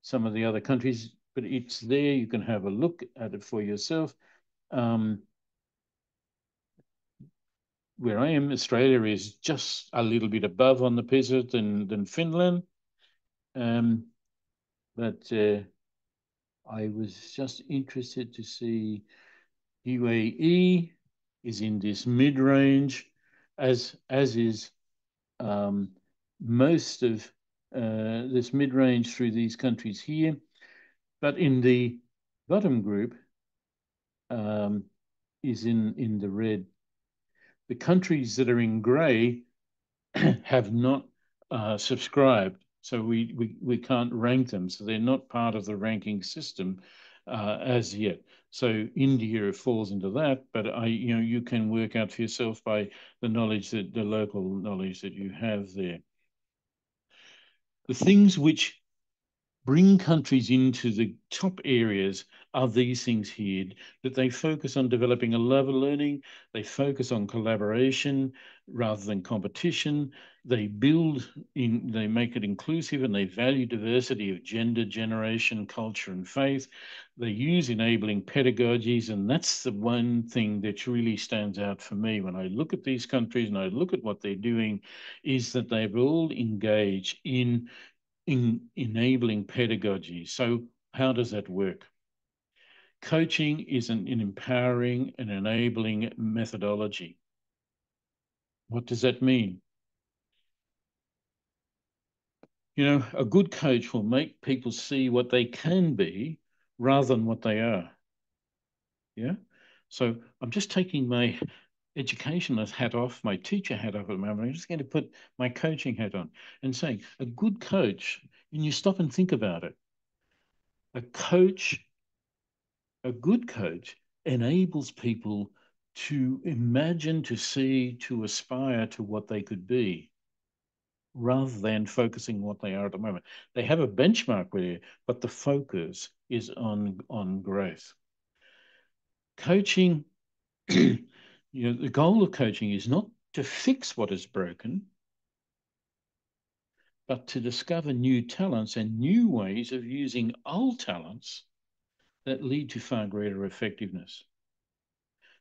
some of the other countries, but it's there. You can have a look at it for yourself. Where I am, Australia is just a little bit above on the PISA than Finland. But I was just interested to see UAE is in this mid-range, as is most of this mid-range through these countries here. But in the bottom group is in the red. The countries that are in grey have not subscribed, so we can't rank them. So they're not part of the ranking system as yet. So India falls into that, but you can work out for yourself by the knowledge the local knowledge that you have there. The things which bring countries into the top areas are these things here, that they focus on developing a love of learning, they focus on collaboration rather than competition, they make it inclusive, and they value diversity of gender, generation, culture, and faith. They use enabling pedagogies, and that's the one thing that really stands out for me when I look at these countries and I look at what they're doing, is that they've all engaged in enabling pedagogy. So how does that work? Coaching is an empowering and enabling methodology. What does that mean? You know, a good coach will make people see what they can be rather than what they are. Yeah. So I'm just taking my educationist hat off, my teacher hat off at the moment. I'm just going to put my coaching hat on and saying a good coach, and you stop and think about it. A coach A good coach enables people to imagine, to see, to aspire to what they could be, rather than focusing on what they are at the moment. They have a benchmark there, but the focus is on growth. Coaching, the goal of coaching is not to fix what is broken, but to discover new talents and new ways of using old talents that lead to far greater effectiveness.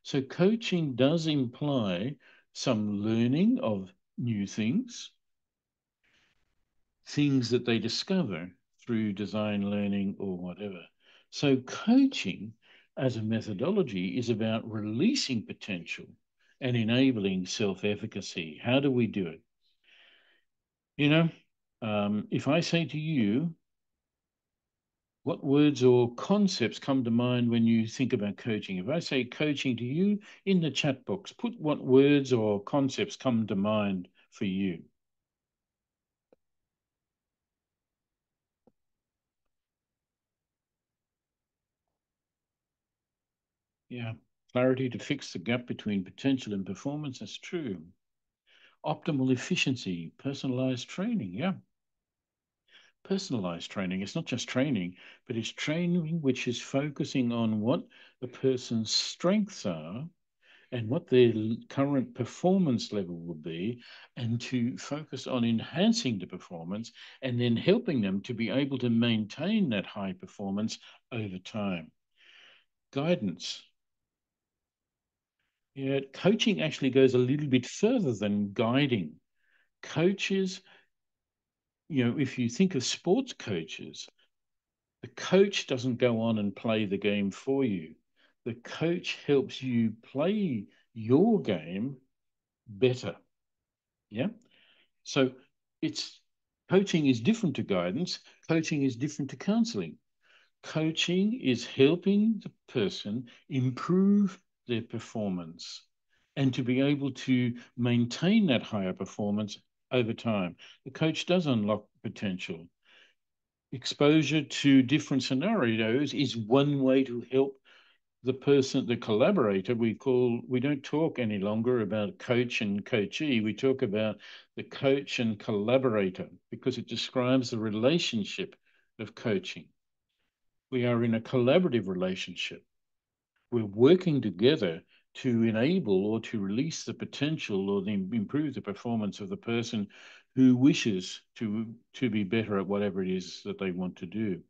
So coaching does imply some learning of new things that they discover through design learning or whatever. So coaching as a methodology is about releasing potential and enabling self-efficacy. How do we do it? If I say to you, what words or concepts come to mind when you think about coaching? If I say coaching to you, in the chat box, put what words or concepts come to mind for you. Yeah, clarity to fix the gap between potential and performance. That's true. Optimal efficiency, personalized training. Yeah, personalized training. It's not just training, but it's training which is focusing on what the person's strengths are and what their current performance level will be, and to focus on enhancing the performance and then helping them to be able to maintain that high performance over time. Guidance. Yeah, coaching actually goes a little bit further than guiding. Coaches, if you think of sports coaches, the coach doesn't go on and play the game for you. The coach helps you play your game better. Yeah. So it's coaching is different to guidance. Coaching is different to counseling. Coaching is helping the person improve their performance and to be able to maintain that higher performance over time. The coach does unlock potential. Exposure to different scenarios is one way to help the person, the collaborator. We don't talk any longer about coach and coachee. We talk about the coach and collaborator because it describes the relationship of coaching. We are in a collaborative relationship. We're working together to enable or to release the potential or improve the performance of the person who wishes to be better at whatever it is that they want to do.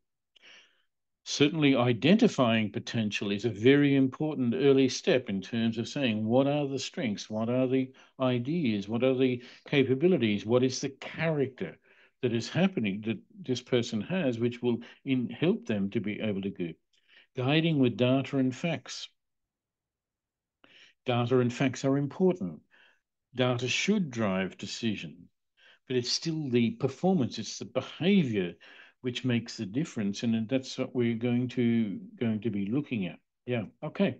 Certainly identifying potential is a very important early step in terms of saying what are the strengths, what are the ideas, what are the capabilities, what is the character that is happening that this person has, which will help them to be able to do. Guiding with data and facts. Data and facts are important. Data should drive decision, but it's still the performance, it's the behavior which makes the difference, and that's what we're going to be looking at. Yeah, okay.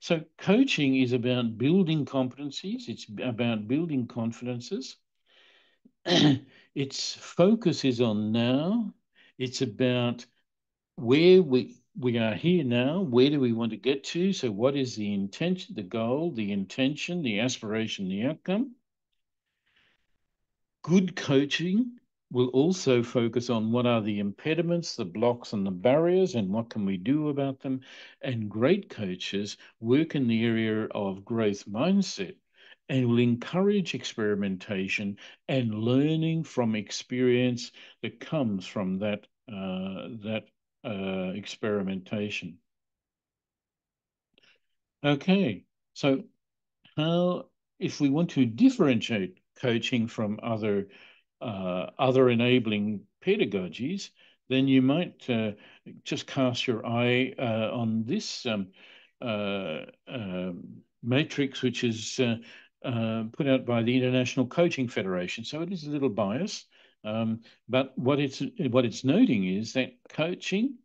So coaching is about building competencies, it's about building confidences. Its focus is on now. It's about where we are here now. Where do we want to get to? So what is the intention, the goal, the intention, the aspiration, the outcome? Good coaching will also focus on what are the impediments, the blocks, and the barriers, and what can we do about them. And great coaches work in the area of growth mindset and will encourage experimentation and learning from experience that comes from that experimentation. Okay, so how, if we want to differentiate coaching from other enabling pedagogies, then you might just cast your eye on this matrix, which is put out by the International Coaching Federation. So it is a little biased, but what it's noting is that coaching,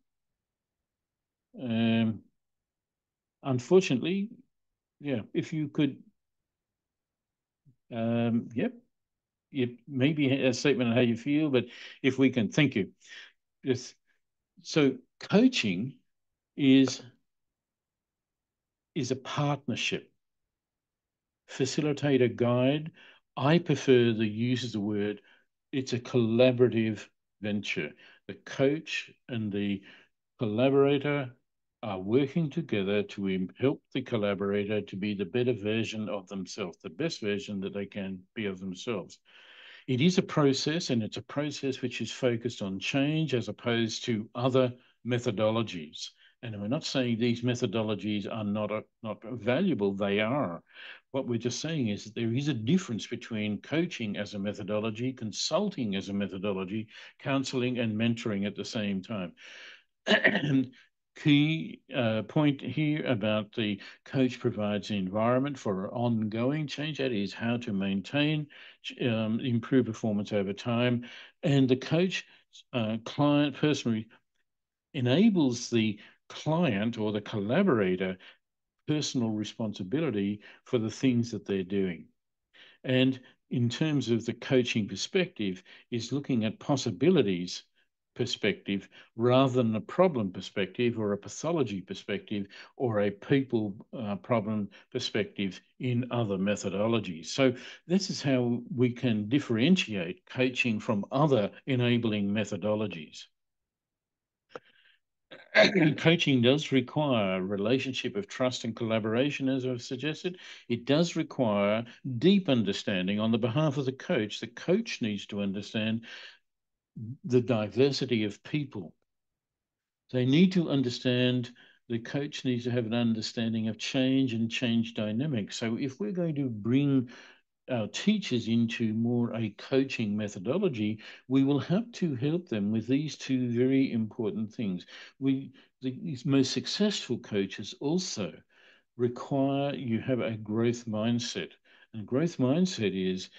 unfortunately, yeah, if you could, yep, it may be a statement on how you feel, but if we can, thank you. Yes. So coaching is a partnership, facilitator, guide. I prefer the use of the word, it's a collaborative venture. The coach and the collaborator are working together to help the collaborator to be the better version of themselves, the best version that they can be of themselves. It is a process, and it's a process which is focused on change as opposed to other methodologies. And we're not saying these methodologies are not valuable, they are. What we're just saying is that there is a difference between coaching as a methodology, consulting as a methodology, counseling and mentoring at the same time. And key point here about the coach provides an environment for ongoing change. That is how to maintain, improve performance over time. And the coach client personally enables the client or the collaborator personal responsibility for the things that they're doing. And in terms of the coaching perspective, is looking at possibilities perspective rather than a problem perspective or a pathology perspective or a people problem perspective in other methodologies. So this is how we can differentiate coaching from other enabling methodologies. Coaching does require a relationship of trust and collaboration, as I've suggested. It does require deep understanding on the behalf of the coach. The coach needs to understand the diversity of people. They need to understand, the coach needs to have an understanding of change and change dynamics. So if we're going to bring our teachers into more a coaching methodology, we will have to help them with these two very important things. These most successful coaches also require you have a growth mindset. And growth mindset is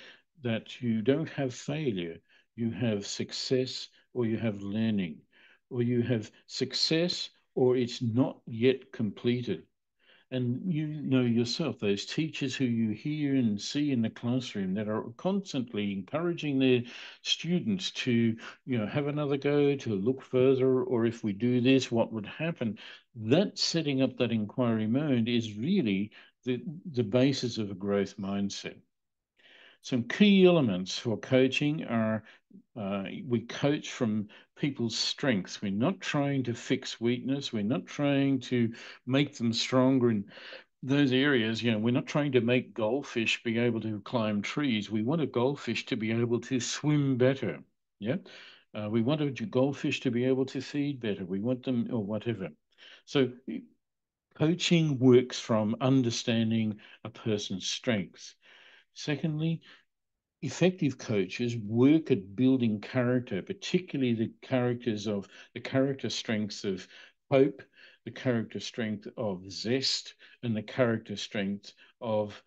that you don't have failure, you have success or you have learning, or you have success or it's not yet completed. And you know yourself, those teachers who you hear and see in the classroom that are constantly encouraging their students to, have another go, to look further, or if we do this, what would happen? That setting up that inquiry mode is really the basis of a growth mindset. Some key elements for coaching are we coach from people's strengths. We're not trying to fix weakness. We're not trying to make them stronger those areas, we're not trying to make goldfish be able to climb trees. We want a goldfish to be able to swim better. Yeah. We want a goldfish to be able to feed better. We want them, or whatever. So coaching works from understanding a person's strengths. Secondly, effective coaches work at building character, particularly the character strengths of hope, the character strength of zest, and the character strength of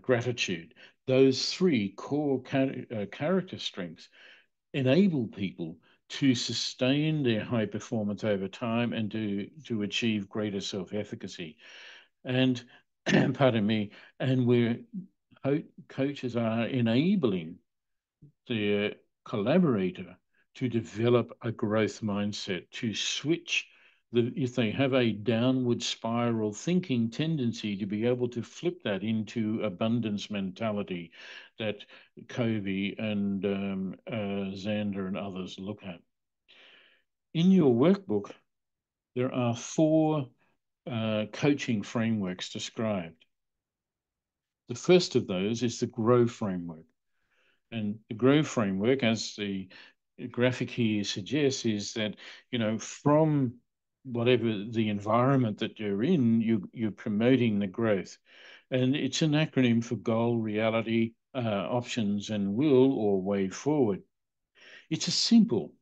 gratitude. Those three core character strengths enable people to sustain their high performance over time and to achieve greater self-efficacy. And pardon me, and where coaches are enabling their collaborator to develop a growth mindset, to switch if they have a downward spiral thinking tendency, to be able to flip that into abundance mentality that Covey and Zander and others look at. In your workbook, there are 4 coaching frameworks described. The first of those is the GROW framework. And the GROW framework, as the graphic here suggests, is that, from whatever the environment that you're in, you're promoting the growth. And it's an acronym for goal, reality, options, and will, or way forward. It's a simple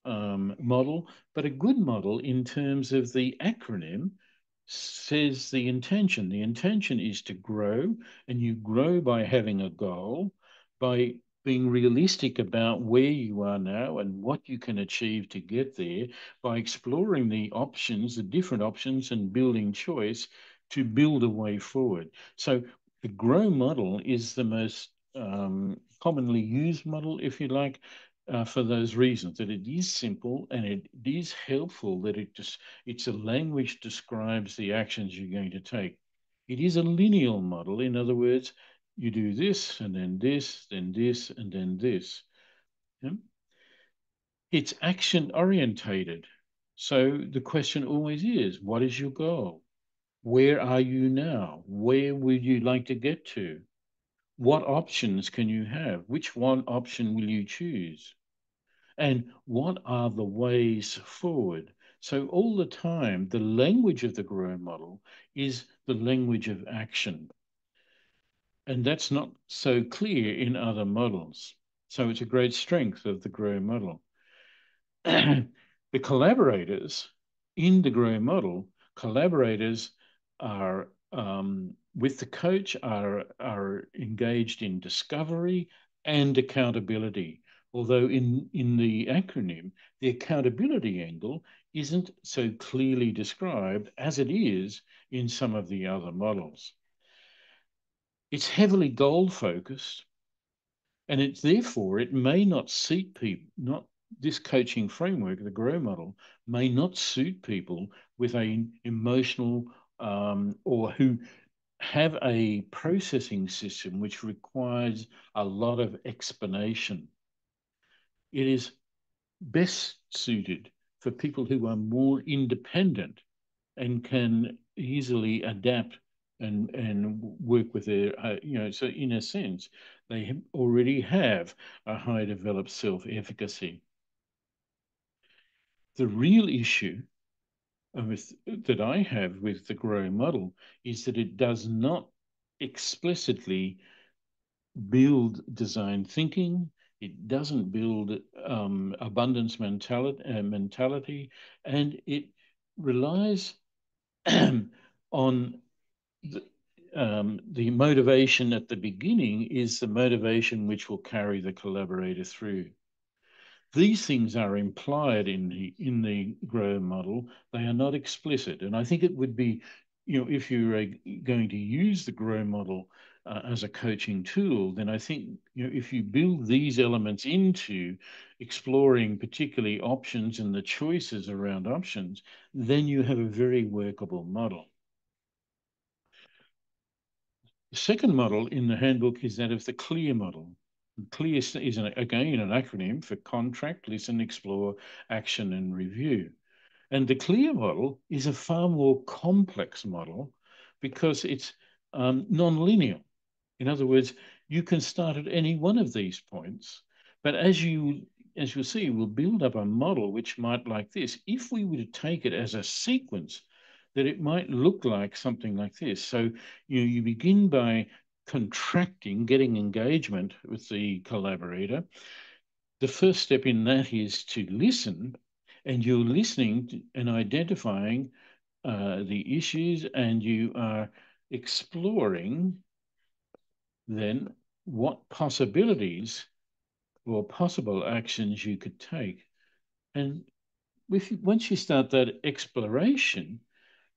model, but a good model in terms of the acronym says the intention. The intention is to grow, and you grow by having a goal, by being realistic about where you are now and what you can achieve to get there, by exploring the options, the different options, and building choice to build a way forward. So the GROW model is the most commonly used model, if you like, for those reasons, that it is simple and it is helpful, that it's a language describes the actions you're going to take. It is a lineal model. In other words, you do this and then this, then this, and then this. Yeah? It's action orientated. So the question always is, what is your goal? Where are you now? Where would you like to get to? What options can you have? Which one option will you choose? And what are the ways forward? So all the time, the language of the GROW model is the language of action. And that's not so clear in other models. So it's a great strength of the GROW model. The collaborators in the GROW model, collaborators are with the coach are engaged in discovery and accountability. Although in the acronym, the accountability angle isn't so clearly described as it is in some of the other models. It's heavily goal focused, and it's therefore it may not suit people, not this coaching framework, the GROW model, may not suit people with an emotional or who have a processing system which requires a lot of explanation. It is best suited for people who are more independent and can easily adapt and work with their, so in a sense, they already have a high developed self-efficacy. The real issue that I have with the GROW model is that it does not explicitly build design thinking. It doesn't build abundance mentality, and it relies on the motivation at the beginning is the motivation which will carry the collaborator through. These things are implied in the GROW model. They are not explicit. And I think it would be, if you're going to use the GROW model as a coaching tool, then I think, if you build these elements into exploring particularly options and the choices around options, then you have a very workable model. The second model in the handbook is that of the CLEAR model. CLEAR is, again, an acronym for contract, listen, explore, action, and review. And the clear model is a far more complex model because it's non-linear. In other words, you can start at any one of these points, but as you'll see, we'll build up a model which might like this. If we were to take it as a sequence, that it might look like something like this. So you begin by contracting, getting engagement with the collaborator. The first step in that is to listen, and you're listening and identifying the issues, and you are exploring then what possibilities or possible actions you could take. And once you start that exploration,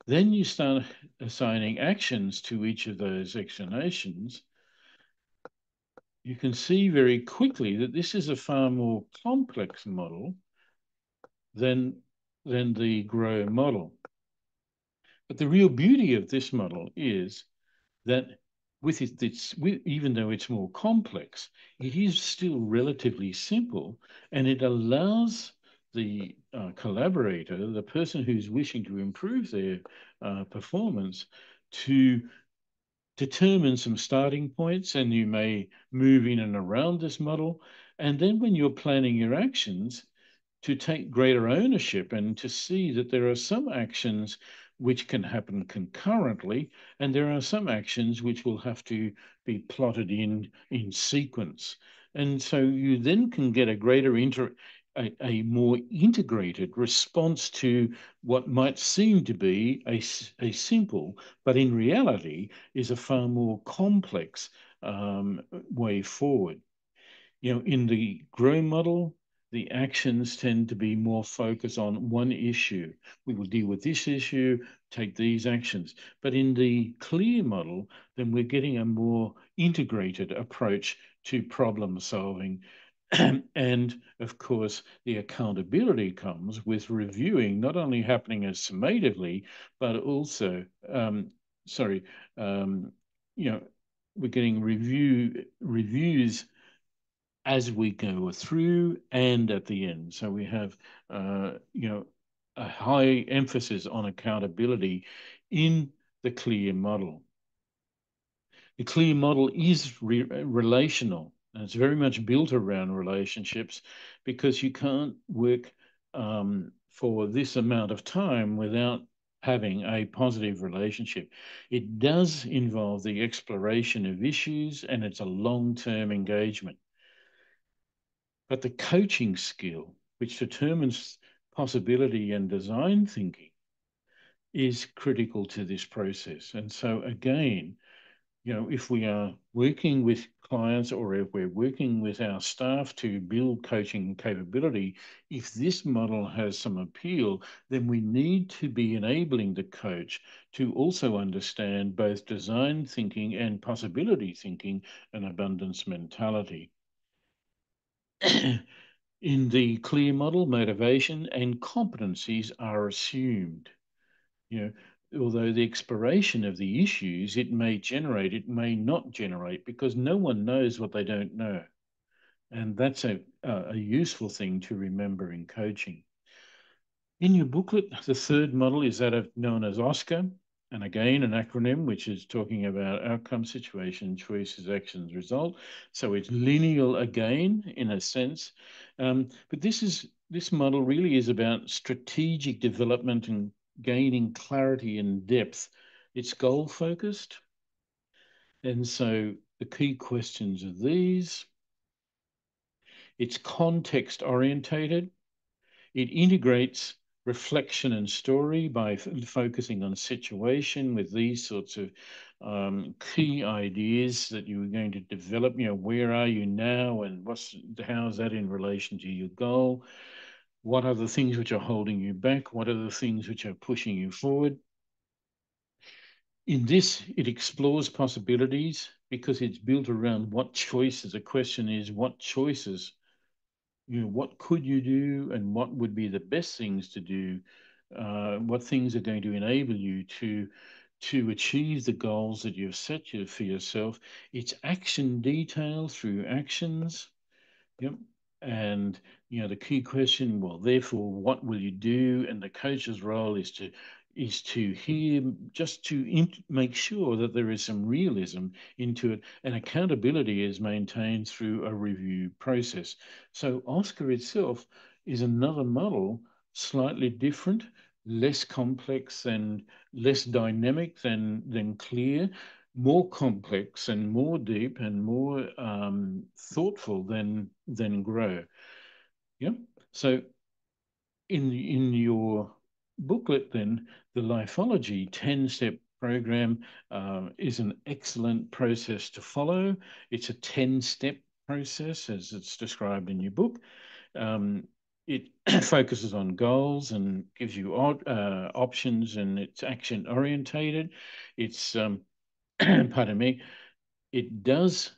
then you start assigning actions to each of those explanations. You can see very quickly that this is a far more complex model than the grow model. But the real beauty of this model is that even though it's more complex, it is still relatively simple, and it allows the collaborator, the person who's wishing to improve their performance, to determine some starting points, and you may move in and around this model. And then when you're planning your actions, to take greater ownership and to see that there are some actions which can happen concurrently, and there are some actions which will have to be plotted in sequence. And so you then can get a greater a more integrated response to what might seem to be a simple, but in reality is a far more complex way forward. In the grow model, the actions tend to be more focused on one issue. We will deal with this issue, take these actions. But in the clear model, then we're getting a more integrated approach to problem solving. And of course, the accountability comes with reviewing, not only happening as summatively, but also, sorry, you know, we're getting reviews as we go through and at the end. So we have, a high emphasis on accountability in the clear model. The clear model is relational, and it's very much built around relationships, because you can't work for this amount of time without having a positive relationship. It does involve the exploration of issues, and it's a long-term engagement. But the coaching skill, which determines possibility and design thinking, is critical to this process. And so again, if we are working with clients, or if we're working with our staff to build coaching capability, if this model has some appeal, then we need to be enabling the coach to also understand both design thinking and possibility thinking and abundance mentality. In the clear model, motivation and competencies are assumed. Although the exploration of the issues it may generate, it may not generate, because no one knows what they don't know. And that's a useful thing to remember in coaching. In your booklet, the third model is that known as OSCAR, and again, an acronym which is talking about outcome, situation, choices, actions, result. So it's lineal again, in a sense. But this model really is about strategic development and gaining clarity and depth. It's goal focused. And so the key questions are these. It's context orientated. It integrates reflection and story by focusing on situation with these sorts of key ideas that you are going to develop. Where are you now, and how is that in relation to your goal? What are the things which are holding you back? What are the things which are pushing you forward? In this, it explores possibilities because it's built around what choices. The question is, what choices? What could you do, and what would be the best things to do? What things are going to enable you to achieve the goals that you've set for yourself? It's action detail through actions. Yep. And, the key question, well, therefore, what will you do? And the coach's role is to hear, just to make sure that there is some realism into it, and accountability is maintained through a review process. So Oscar itself is another model, slightly different, less complex and less dynamic than Clear, more complex and more deep and more thoughtful than Grow. Yeah. So in your booklet, then, the Lifology 10-step program is an excellent process to follow. It's a 10-step process, as it's described in your book. It focuses on goals and gives you options, and it's action orientated. It's pardon me, it does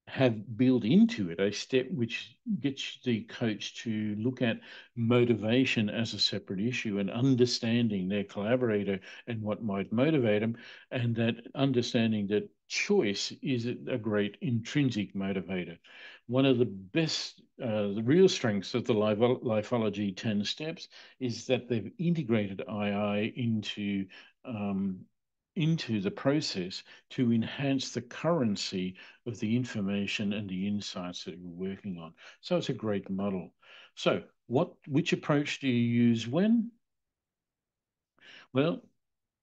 have built into it a step which gets the coach to look at motivation as a separate issue and understanding their collaborator and what might motivate them, and that understanding that choice is a great intrinsic motivator. One of the best, the real strengths of the Lifology 10 steps is that they've integrated II into the process to enhance the currency of the information and the insights that we're working on. So it's a great model. So which approach do you use when? Well,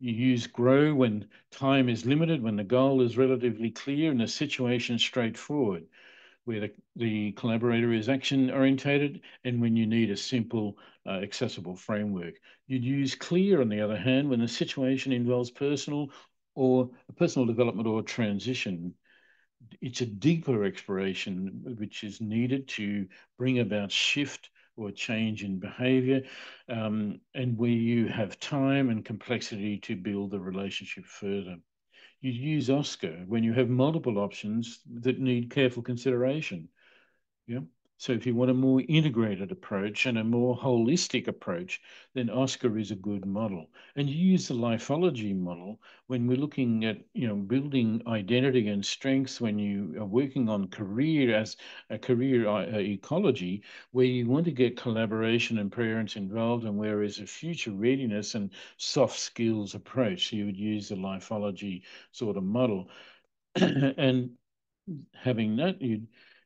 you use Grow when time is limited, when the goal is relatively clear and the situation straightforward, where the collaborator is action orientated, and when you need a simple, accessible framework. You'd use Clear, on the other hand, when the situation involves personal development or transition. It's a deeper exploration which is needed to bring about shift or change in behavior, and where you have time and complexity to build the relationship further. You use Oscar when you have multiple options that need careful consideration. Yeah. So if you want a more integrated approach and a more holistic approach, then Oscar is a good model. And you use the Lifology model when we're looking at, building identity and strengths, when you are working on career as a career ecology, where you want to get collaboration and parents involved, and where is a future readiness and soft skills approach. So you would use the Lifology sort of model. And having that,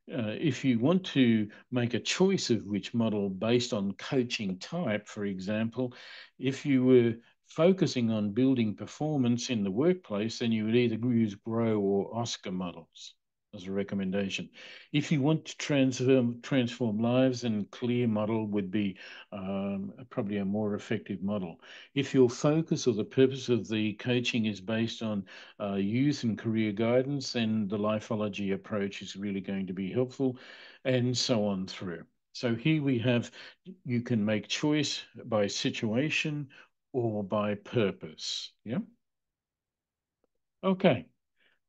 if you want to make a choice of which model based on coaching type, for example, if you were focusing on building performance in the workplace, then you would either use Grow or Oscar models as a recommendation. If you want to transform lives, then Clear model would be probably a more effective model. If your focus or the purpose of the coaching is based on youth and career guidance, then the Lifology approach is really going to be helpful, and so on through. So here we have, you can make choice by situation or by purpose. Yeah. Okay.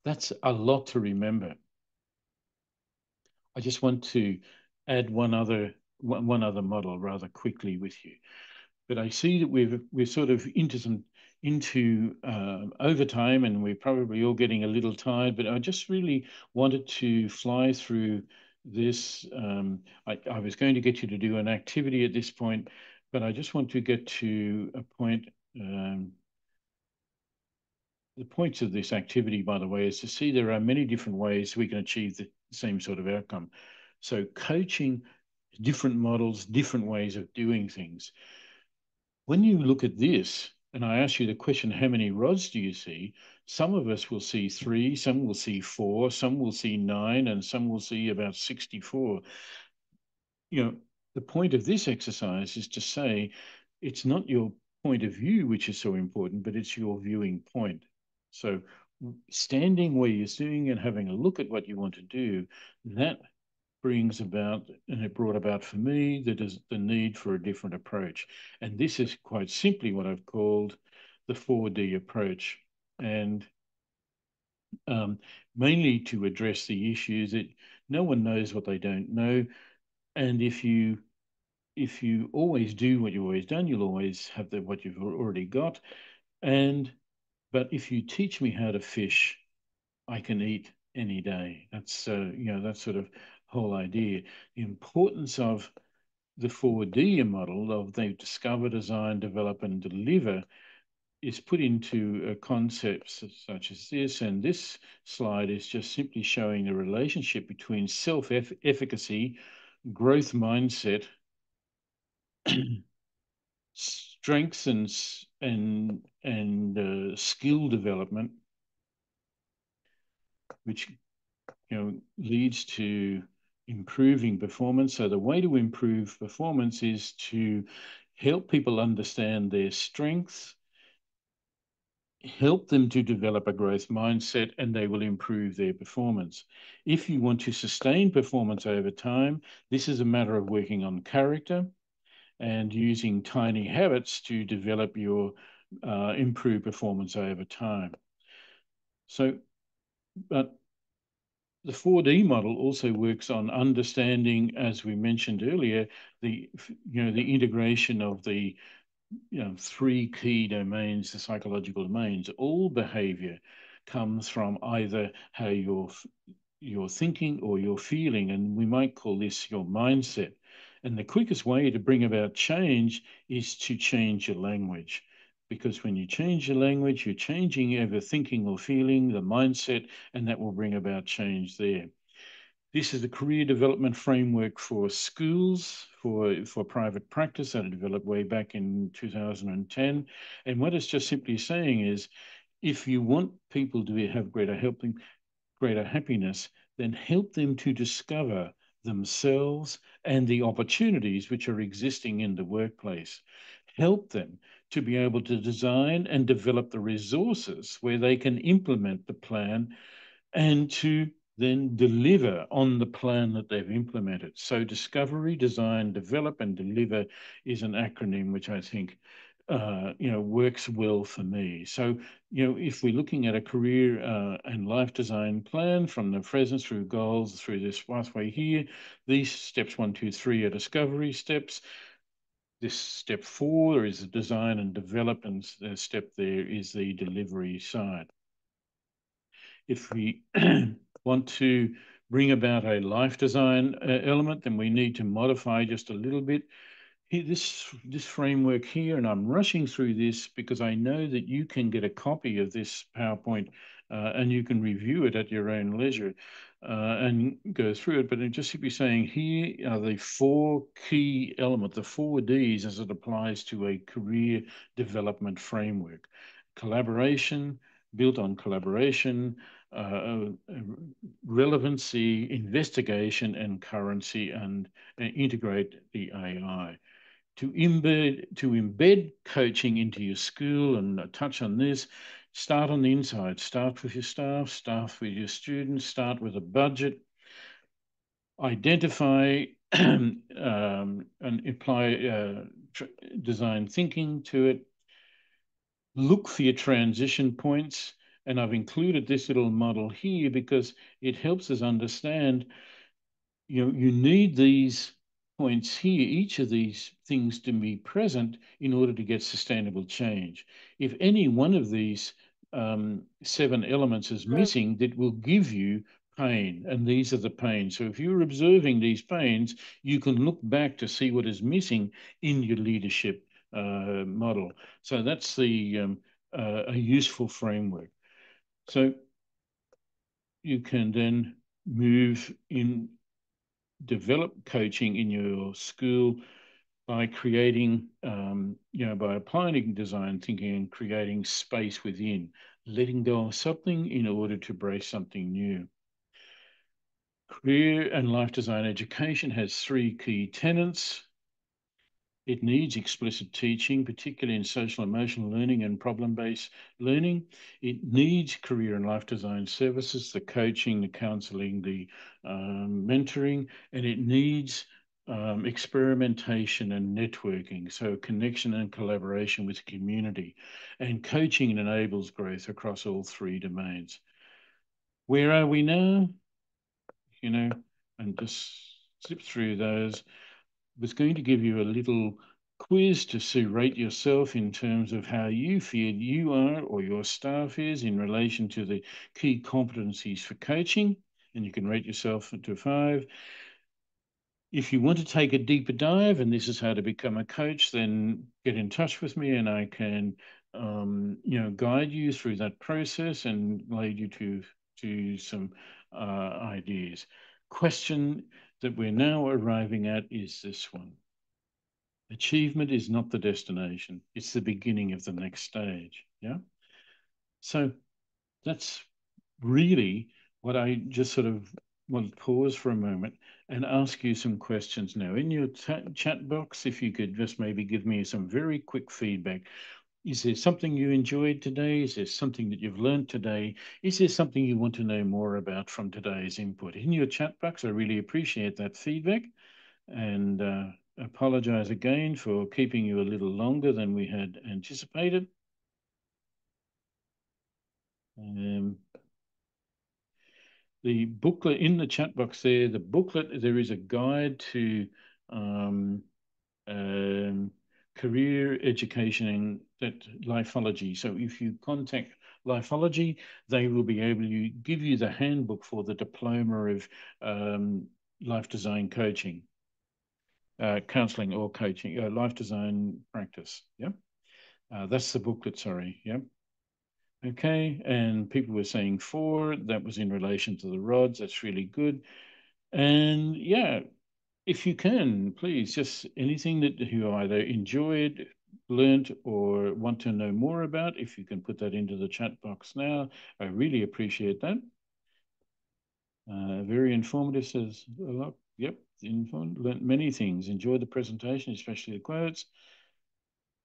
That's a lot to remember. I just want to add one other model rather quickly with you. But I see that we're sort of into overtime, and we're probably all getting a little tired. But I just really wanted to fly through this. I was going to get you to do an activity at this point, but I just want to get to a point. The points of this activity, by the way, is to see there are many different ways we can achieve the same sort of outcome. So coaching, different models, different ways of doing things. When you look at this, and I ask you the question, how many rods do you see? Some of us will see 3, some will see 4, some will see 9, and some will see about 64. The point of this exercise is to say it's not your point of view which is so important, but it's your viewing point. So standing where you're sitting and having a look at what you want to do, that brings about, and it brought about for me, the need for a different approach. And this is quite simply what I've called the 4D approach. And mainly to address the issues that no one knows what they don't know. And if you always do what you've always done, you'll always have what you've already got. But if you teach me how to fish, I can eat any day. That's that's sort of whole idea. The importance of the 4D model of they discover, design, develop, and deliver is put into concepts such as this. And this slide is just simply showing the relationship between self-efficacy, growth mindset, strengths and skill development, which leads to improving performance. So the way to improve performance is to help people understand their strengths, help them to develop a growth mindset, and they will improve their performance. If you want to sustain performance over time, this is a matter of working on character and using tiny habits to develop your improved performance over time. So, but the 4D model also works on understanding, as we mentioned earlier, the integration of the three key domains, the psychological domains. All behavior comes from either how you're thinking or you're feeling, and we might call this your mindset. And the quickest way to bring about change is to change your language. Because when you change your language, you're changing either thinking or feeling, the mindset, and that will bring about change there. This is the career development framework for schools, for private practice that I developed way back in 2010. And what it's just simply saying is, if you want people to have greater happiness, then help them to discover themselves and the opportunities which are existing in the workplace. Help them to be able to design and develop the resources where they can implement the plan and to then deliver on the plan that they've implemented. So discovery, design, develop, and deliver is an acronym which I think works well for me. So, if we're looking at a career and life design plan from the present through goals through this pathway here, these steps 1, 2, 3 are discovery steps. This step 4 is the design and develop, and the step there is the delivery side. If we want to bring about a life design element, then we need to modify just a little bit this framework here, and I'm rushing through this because I know that you can get a copy of this PowerPoint and you can review it at your own leisure and go through it. But I'm just simply saying here are the 4 key elements, the 4 Ds as it applies to a career development framework. Collaboration, built on collaboration, relevancy, investigation, and currency, and integrate the AI. To embed coaching into your school, and touch on this, start on the inside. Start with your staff, start with your students, start with a budget, identify and apply design thinking to it. Look for your transition points. And I've included this little model here because it helps us understand, you need these points here, each of these things to be present in order to get sustainable change. If any one of these 7 elements is missing, that will give you pain, and these are the pains. So if you're observing these pains, you can look back to see what is missing in your leadership model. So that's a useful framework. So you can then move in, develop coaching in your school by creating, by applying design thinking and creating space within, letting go of something in order to embrace something new. Career and life design education has 3 key tenets. It needs explicit teaching, particularly in social emotional learning and problem-based learning. It needs career and life design services, the coaching, the counseling, the mentoring, and it needs experimentation and networking, so connection and collaboration with the community. And coaching enables growth across all 3 domains. Where are we now? And just zip through those. Was going to give you a little quiz to rate yourself in terms of how you feel you are or your staff is in relation to the key competencies for coaching and you can rate yourself to 5. If you want to take a deeper dive, and this is how to become a coach, then get in touch with me, and I can, guide you through that process and lead you to some ideas. Question that we're now arriving at is this one: achievement is not the destination; it's the beginning of the next stage. Yeah. So that's really what I just sort of want to pause for a moment and ask you some questions now. In your chat box, if you could just maybe give me some very quick feedback. Is there something you enjoyed today? Is there something that you've learned today? Is there something you want to know more about from today's input? In your chat box, I really appreciate that feedback, and apologize again for keeping you a little longer than we had anticipated. The booklet in the chat box there, there is a guide to um, um, career education and that lifeology. So if you contact Lifeology, they will be able to give you the handbook for the diploma of life design coaching, counseling or coaching, life design practice. Yeah, that's the booklet. Sorry. Yeah. Okay, and people were saying 4. That was in relation to the rods. That's really good. And yeah, if you can, please, just anything that you either enjoyed, learnt, or want to know more about, if you can put that into the chat box now, I really appreciate that. Very informative, says a lot. Yep, informed, learnt many things. Enjoyed the presentation, especially the quotes.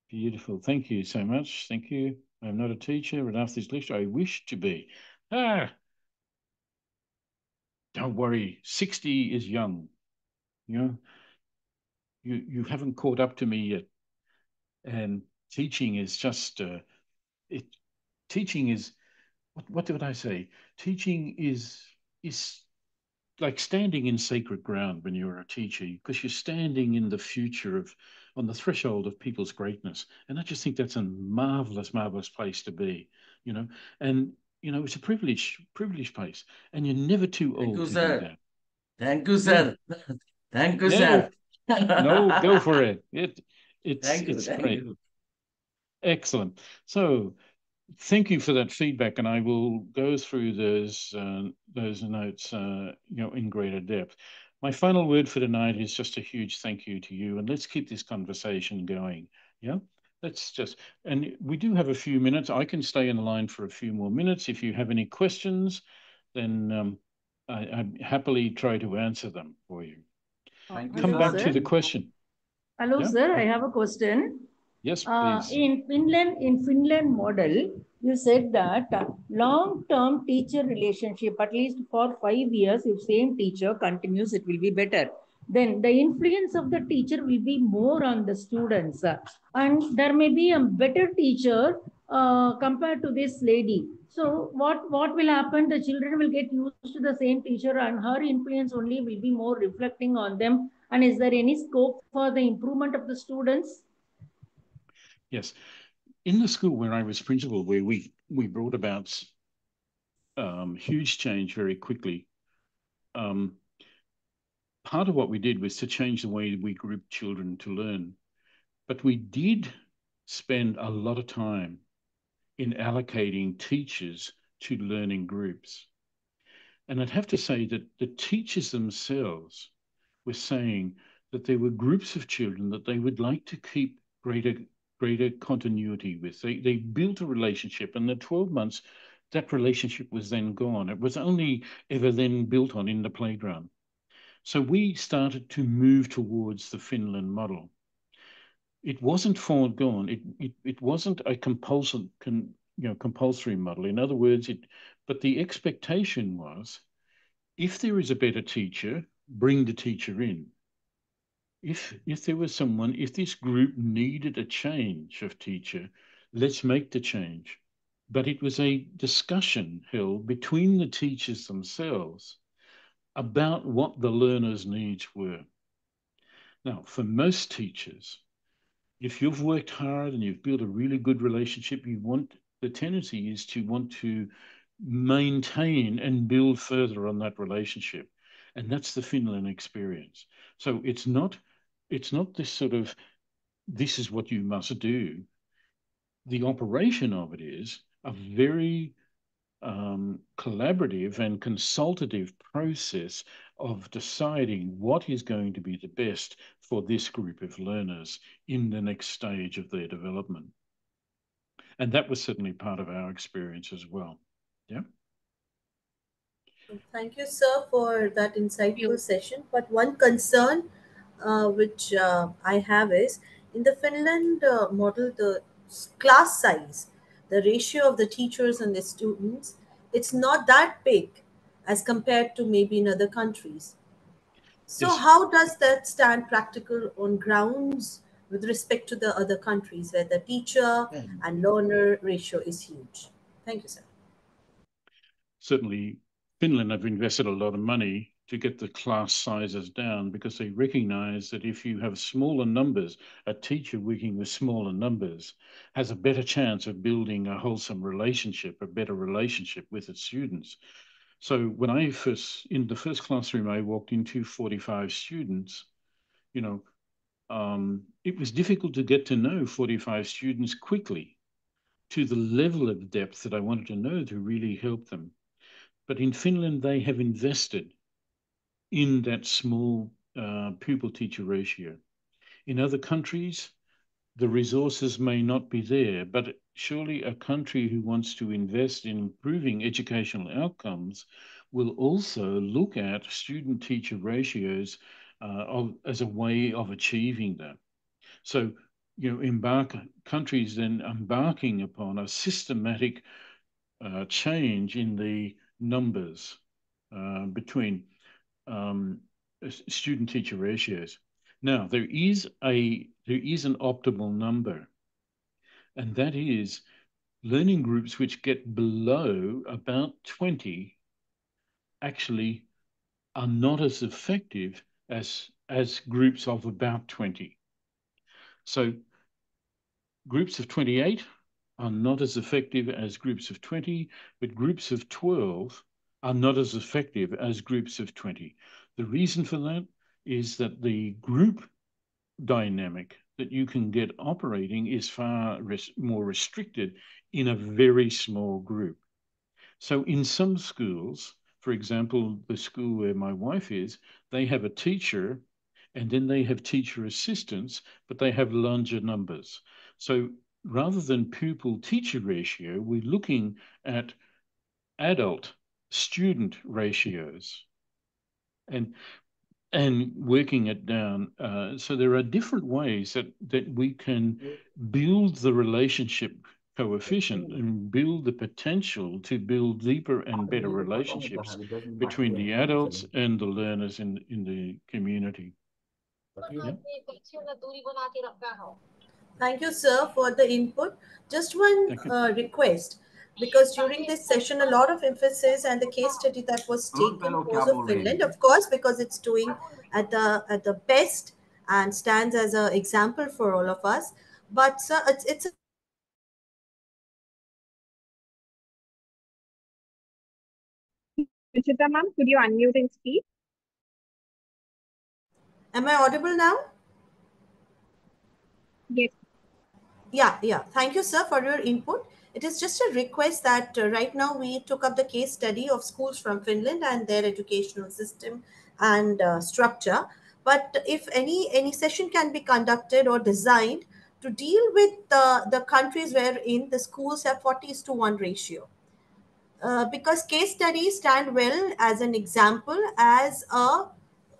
Beautiful. Thank you so much. Thank you. I'm not a teacher, but after this lecture, I wish to be. Don't worry. 60 is young. You know, you haven't caught up to me yet. And teaching is just it. Teaching is what did I say? Teaching is like standing in sacred ground when you're a teacher, because you're standing in the future of on the threshold of people's greatness. And I just think that's a marvelous, marvelous place to be, you know. And it's a privileged place. And you're never too Thank old you, to do sir. that. Thank you, Yeah. sir. Thank you, No, sir. no, go for it. It's Thank you. it's Thank great. you. Excellent. So thank you for that feedback, and I will go through those notes, in greater depth. My final word for tonight is just a huge thank you to you, and let's keep this conversation going. Yeah, let's just, and we do have a few minutes. I can stay in line for a few more minutes. If you have any questions, then I'd happily try to answer them for you. Thank you, Come Hello, back sir. to sir. the question. Hello, Yeah. sir. I have a question. Yes, please. In Finland model, you said that long-term teacher relationship, at least for 5 years, if same teacher continues, it will be better. Then the influence of the teacher will be more on the students, and there may be a better teacher compared to this lady. So what will happen? The children will get used to the same teacher, and her influence only will be more reflecting on them. And is there any scope for the improvement of the students? Yes. In the school where I was principal, where we brought about huge change very quickly. Um, Part of what we did was to change the way we grouped children to learn, but we did spend a lot of time in allocating teachers to learning groups. And I'd have to say that the teachers themselves were saying that there were groups of children that they would like to keep greater continuity with. They built a relationship, and the 12 months, that relationship was then gone. It was only ever then built on in the playground. So we started to move towards the Finland model. It wasn't foregone. It wasn't a compulsory model. In other words, but the expectation was, if there is a better teacher, bring the teacher in. If there was someone, if this group needed a change of teacher, let's make the change. But it was a discussion held between the teachers themselves about what the learners' needs were. Now, for most teachers, if you've worked hard and you've built a really good relationship, the tendency is to want to maintain and build further on that relationship. And that's the Finland experience. So it's not this sort of, this is what you must do. The operation of it is a very collaborative and consultative process of deciding what is going to be the best for this group of learners in the next stage of their development. And that was certainly part of our experience as well. Yeah. Thank you, sir, for that insightful session. But one concern which I have is in the Finland model, the class size, the ratio of the teachers and the students, it's not that big as compared to maybe in other countries. So, Yes. how does that stand practical on grounds with respect to the other countries where the teacher and learner ratio is huge? Thank you, sir. Certainly, Finland have invested a lot of money to get the class sizes down because they recognize that if you have smaller numbers, a teacher working with smaller numbers has a better chance of building a wholesome relationship, a better relationship with its students. So when in the first classroom I walked into 45 students, it was difficult to get to know 45 students quickly to the level of depth that I wanted to know to really help them. But in Finland, they have invested in that small pupil-teacher ratio. In other countries, the resources may not be there, but surely a country who wants to invest in improving educational outcomes will also look at student-teacher ratios as a way of achieving that. So, countries then embarking upon a systematic change in the numbers between student-teacher ratios. Now, there is an optimal number, and that is learning groups which get below about 20 actually are not as effective as groups of about 20. So groups of 28 are not as effective as groups of 20, but groups of 12 are not as effective as groups of 20. The reason for that is that the group dynamic that you can get operating is far more restricted in a very small group. So in some schools, for example, the school where my wife is, they have a teacher and then they have teacher assistants, but they have larger numbers. So rather than pupil-teacher ratio, we're looking at adult-student ratios and working it down. So there are different ways that we can build the relationship coefficient and build the potential to build deeper and better relationships between the adults and the learners in the community. Yeah. Thank you, sir, for the input. Just one request, because during this session, a lot of emphasis and the case study that was taken was of Finland, of course, because it's doing at the best and stands as an example for all of us. But sir, it's Suchita ma'am, could you unmute and speak? Am I audible now? Yes. Yeah. Thank you, sir, for your input. It is just a request that right now we took up the case study of schools from Finland and their educational system and structure. But if any session can be conducted or designed to deal with the countries wherein the schools have 40:1 ratio, because case studies stand well as an example, as a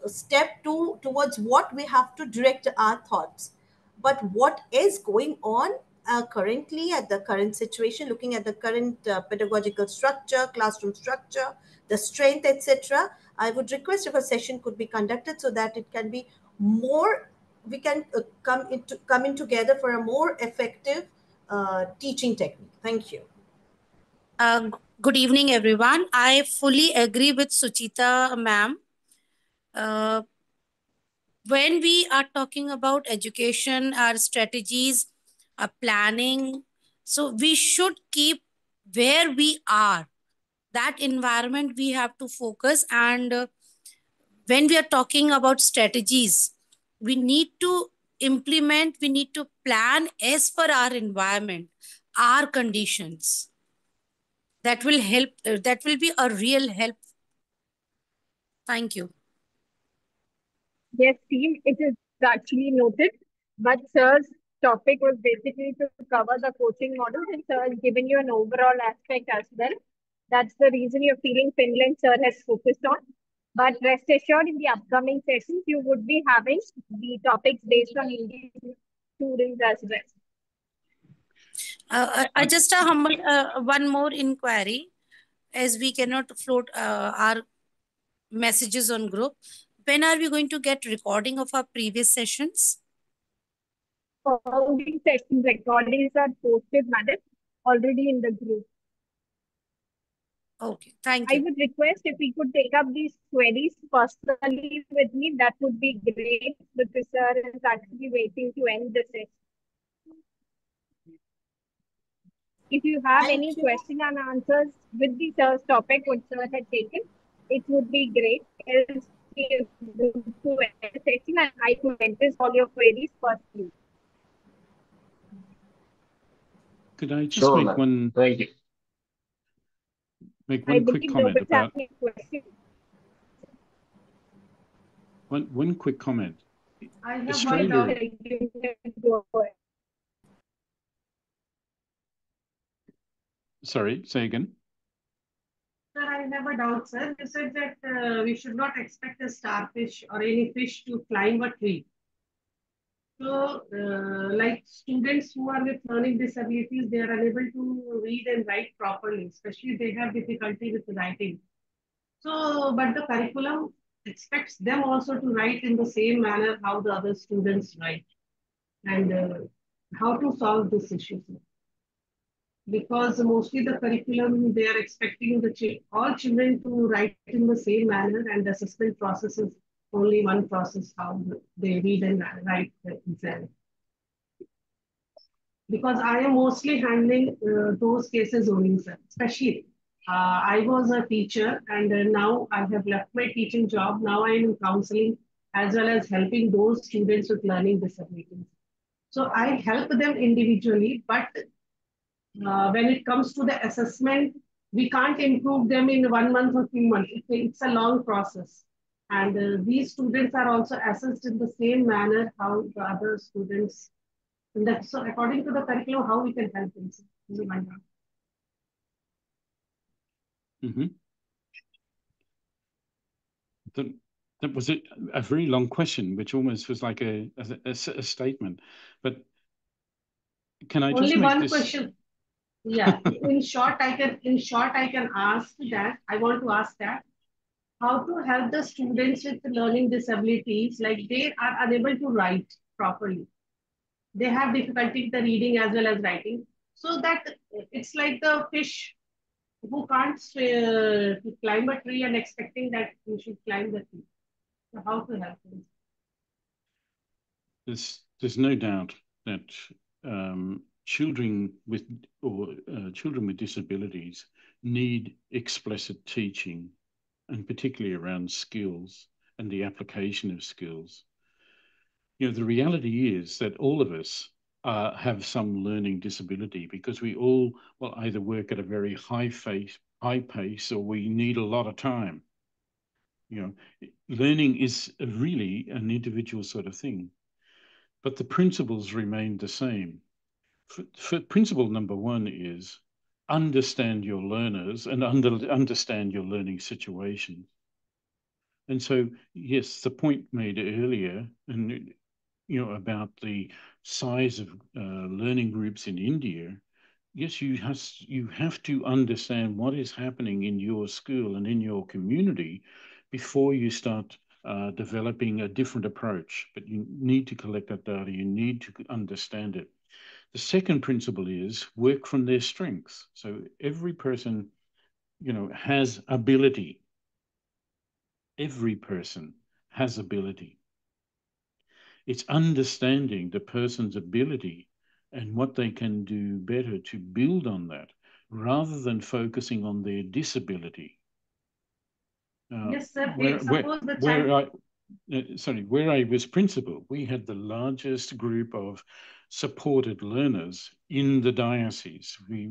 step towards what we have to direct our thoughts. But what is going on currently at the current situation, looking at the current pedagogical structure, classroom structure, the strength, etc., I would request if a session could be conducted so that it can be more, we can come in together for a more effective teaching technique. Thank you. Good evening, everyone. I fully agree with Suchita ma'am. When we are talking about education, our strategies, our planning, so we should keep where we are that environment we have to focus. And when we are talking about strategies, we need to implement, we need to plan as per our environment, our conditions. That will help, that will be a real help. Thank you. Yes, team, it is actually noted. But sir's topic was basically to cover the coaching models, and sir has given you an overall aspect as well. That's the reason you're feeling Finland, sir has focused on. But rest assured, in the upcoming sessions, you would be having the topics based on Indian students as well. I just a humble one more inquiry, as we cannot float our messages on group. When are we going to get recording of our previous sessions? All these session recordings are posted, madam, already in the group. Okay, thank I you. would request if we could take up these queries personally with me, that would be great, because sir is actually waiting to end the session. If you have Thank any you. question and answers with the sir's topic, what sir had taken, it would be great. Else we are going to end the session and I could address all your queries personally. Could I just Sure, make ma'am. one Thank you. make I one quick believe comment nobody's about having a question. one quick comment? I have Australia- one doubt. You can go ahead. Sorry, say again. Sir, I have a doubt, sir. You said that we should not expect a starfish or any fish to climb a tree. So, like students who are with learning disabilities, they are unable to read and write properly, especially they have difficulty with writing. So, but the curriculum expects them also to write in the same manner how the other students write. And how to solve this issue, sir? Because mostly the curriculum, they are expecting all children to write in the same manner, and the assessment process is only one process, how they read and write the exam. Because I am mostly handling those cases only, sir. Especially, I was a teacher, and now I have left my teaching job. Now I am in counseling as well as helping those students with learning disabilities. So I help them individually, but when it comes to the assessment, we can't improve them in 1 month or 2 months. It's a long process. And these students are also assessed in the same manner how the other students. So according to the curriculum, how we can help them. Mm-hmm. That was a very long question, which almost was like a statement. But can I just Only make one this... question? Yeah. In short, I can ask that. I want to ask that. How to help the students with learning disabilities, like they are unable to write properly. They have difficulty with the reading as well as writing. So that it's like the fish who can't climb a tree and expecting that you should climb the tree. So how to help them? There's no doubt that children with disabilities need explicit teaching, and particularly around skills and the application of skills. You know, the reality is that all of us have some learning disability, because we all will either work at a very high pace, or we need a lot of time. You know, learning is really an individual sort of thing, but the principles remain the same. For principle number one is understand your learners and understand your learning situation. And so, yes, the point made earlier, and about the size of learning groups in India. Yes, you have to understand what is happening in your school and in your community before you start developing a different approach. But you need to collect that data. You need to understand it. The second principle is work from their strengths. So every person, has ability. Every person has ability. It's understanding the person's ability and what they can do better to build on that, rather than focusing on their disability. Yes, sir. Suppose the child... Where I was principal, we had the largest group of supported learners in the diocese. We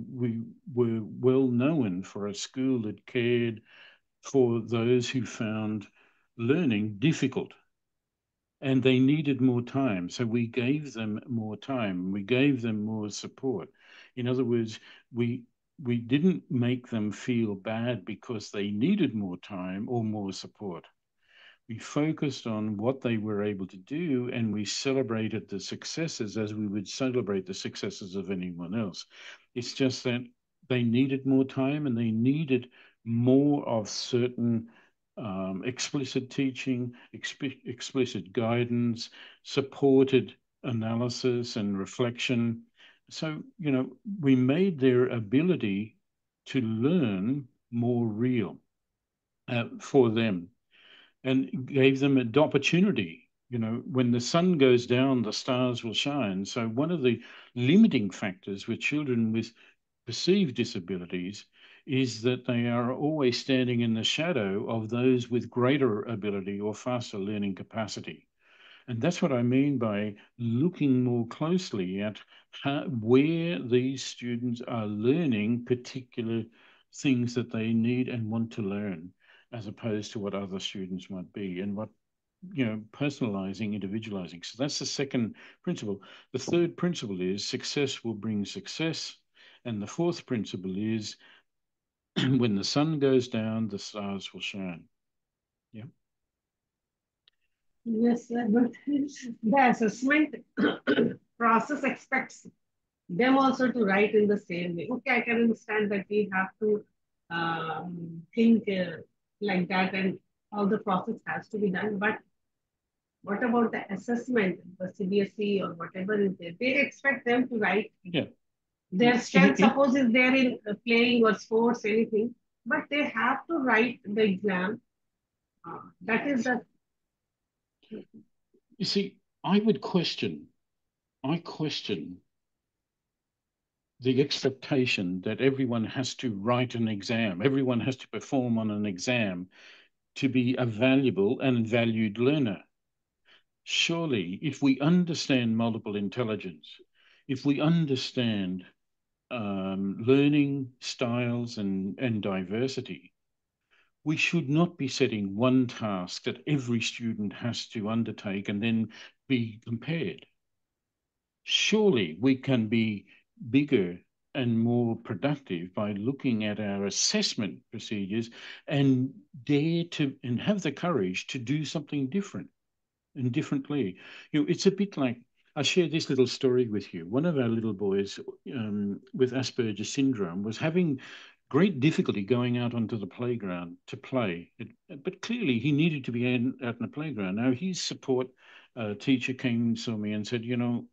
were well known for a school that cared for those who found learning difficult, and they needed more time. So we gave them more time. We gave them more support. In other words, we didn't make them feel bad because they needed more time or more support. We focused on what they were able to do, and we celebrated the successes as we would celebrate the successes of anyone else. It's just that they needed more time and they needed more of certain explicit teaching, explicit guidance, supported analysis and reflection. So, you know, we made their ability to learn more real for them, and gave them an opportunity. You know, when the sun goes down, the stars will shine. So one of the limiting factors with children with perceived disabilities is that they are always standing in the shadow of those with greater ability or faster learning capacity. And that's what I mean by looking more closely at where these students are learning particular things that they need and want to learn, as opposed to what other students might be, and what, you know, personalizing, individualizing. So that's the second principle. The third principle is success will bring success. And the fourth principle is when the sun goes down, the stars will shine. Yeah. Yes, sir, but the assessment process expects them also to write in the same way. Okay, I can understand that we have to think like that, and how the process has to be done. But what about the assessment, the CBSE or whatever is there? They expect them to write. Yeah. Their strength, suppose, is there in playing or sports, anything, but they have to write the exam. That is the... You see, I question the expectation that everyone has to write an exam, everyone has to perform on an exam to be a valuable and valued learner. Surely, if we understand multiple intelligence, if we understand learning styles and diversity, we should not be setting one task that every student has to undertake and then be compared. Surely we can be bigger and more productive by looking at our assessment procedures and dare to and have the courage to do something different and differently. You know, it's a bit like, I'll share this little story with you. One of our little boys with Asperger's syndrome was having great difficulty going out onto the playground to play. But clearly he needed to be out in the playground. Now his support teacher came and saw me and said, you know,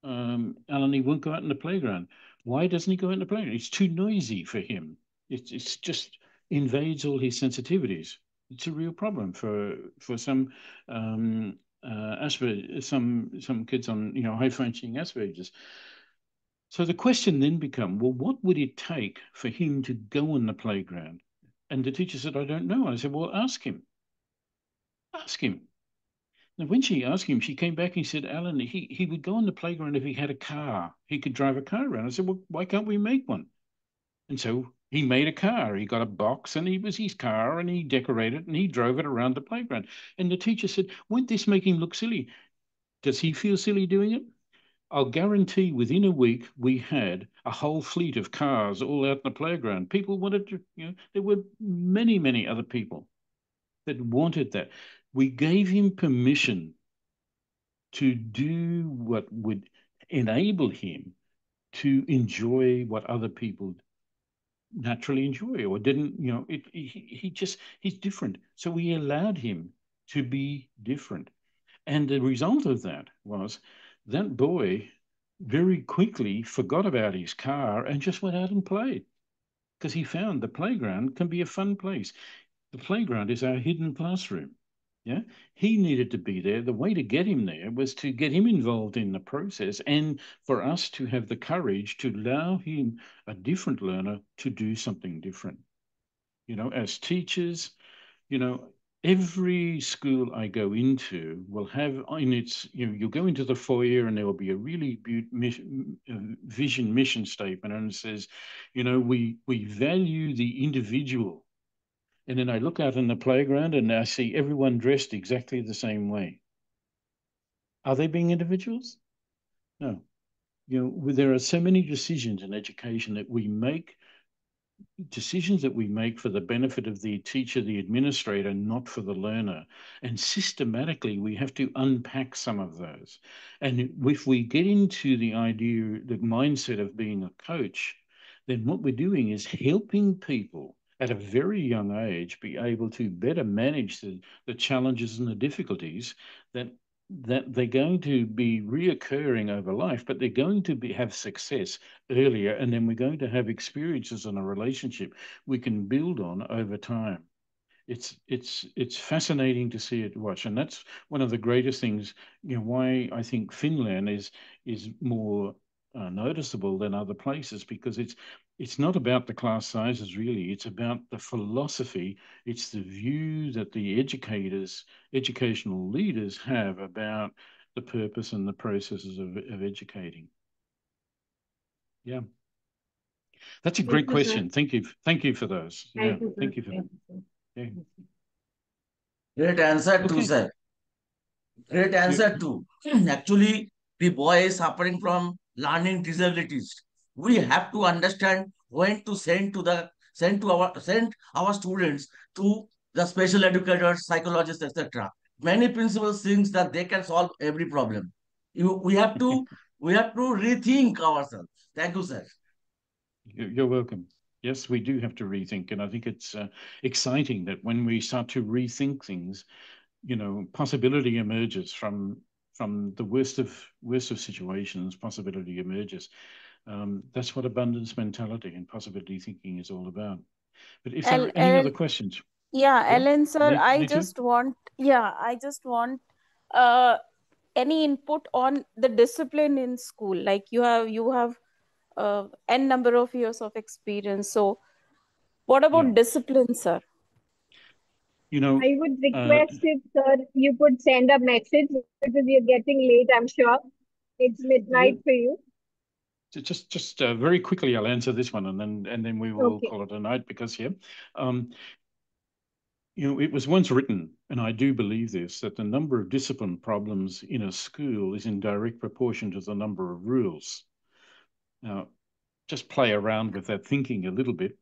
Allan, he won't go out in the playground. Why doesn't he go out in the playground? It's too noisy for him. It's just invades all his sensitivities. It's a real problem for some Asperger, some kids on, you know, high functioning Asperger's. So the question then become, well, what would it take for him to go on the playground? And the teacher said, I don't know. I said, well, ask him. Ask him. And when she asked him, she came back and said, Allan, he would go on the playground if he had a car. He could drive a car around. I said, well, why can't we make one? And so he made a car. He got a box and it was his car and he decorated and he drove it around the playground. And the teacher said, won't this make him look silly? Does he feel silly doing it? I'll guarantee within a week we had a whole fleet of cars all out in the playground. People wanted to, you know, there were many, many other people that wanted that. We gave him permission to do what would enable him to enjoy what other people naturally enjoy or didn't, you know, he's different. So we allowed him to be different. And the result of that was that boy very quickly forgot about his car and just went out and played, because he found the playground can be a fun place. The playground is our hidden classroom. Yeah, he needed to be there. The way to get him there was to get him involved in the process and for us to have the courage to allow him, a different learner, to do something different. You know, as teachers, you know, every school I go into will have in its, you know, you'll go into the foyer and there will be a really vision mission statement, and it says, you know, we value the individual. And then I look out in the playground and I see everyone dressed exactly the same way. Are they being individuals? No. You know, there are so many decisions in education that we make, decisions that we make for the benefit of the teacher, the administrator, not for the learner. And systematically, we have to unpack some of those. And if we get into the idea, the mindset of being a coach, then what we're doing is helping people at a very young age be able to better manage the challenges and the difficulties that they're going to be reoccurring over life, but they're going to have success earlier, and then we're going to have experiences in a relationship we can build on over time. It's fascinating to see it, watch, and that's one of the greatest things. You know, why I think Finland is more noticeable than other places, because it's not about the class sizes really. It's about the philosophy. It's the view that the educational leaders have about the purpose and the processes of educating. Yeah. That's a great question. Thank you for those. Yeah, thank you for that. Yeah. Great answer too, sir. Great answer too. Actually, the boy is suffering from learning disabilities. We have to understand when to send our students to the special educators, psychologists, etc. Many principals think that they can solve every problem. We have to rethink ourselves. Thank you, sir. You're welcome. Yes, we do have to rethink, and I think it's exciting that when we start to rethink things, you know, possibility emerges from the worst of situations. Possibility emerges. That's what abundance mentality and possibility thinking is all about. But if there are any other questions, yeah, yeah, Allan sir, I Neetu? just want any input on the discipline in school. Like you have n number of years of experience. So what about discipline, sir? You know, I would request if, sir, you could send a message because you're getting late, I'm sure. It's midnight for you. just very quickly, I'll answer this one, and then we will call it a night, because you know, it was once written, and I do believe this, that the number of discipline problems in a school is in direct proportion to the number of rules. Now, just play around with that thinking a little bit.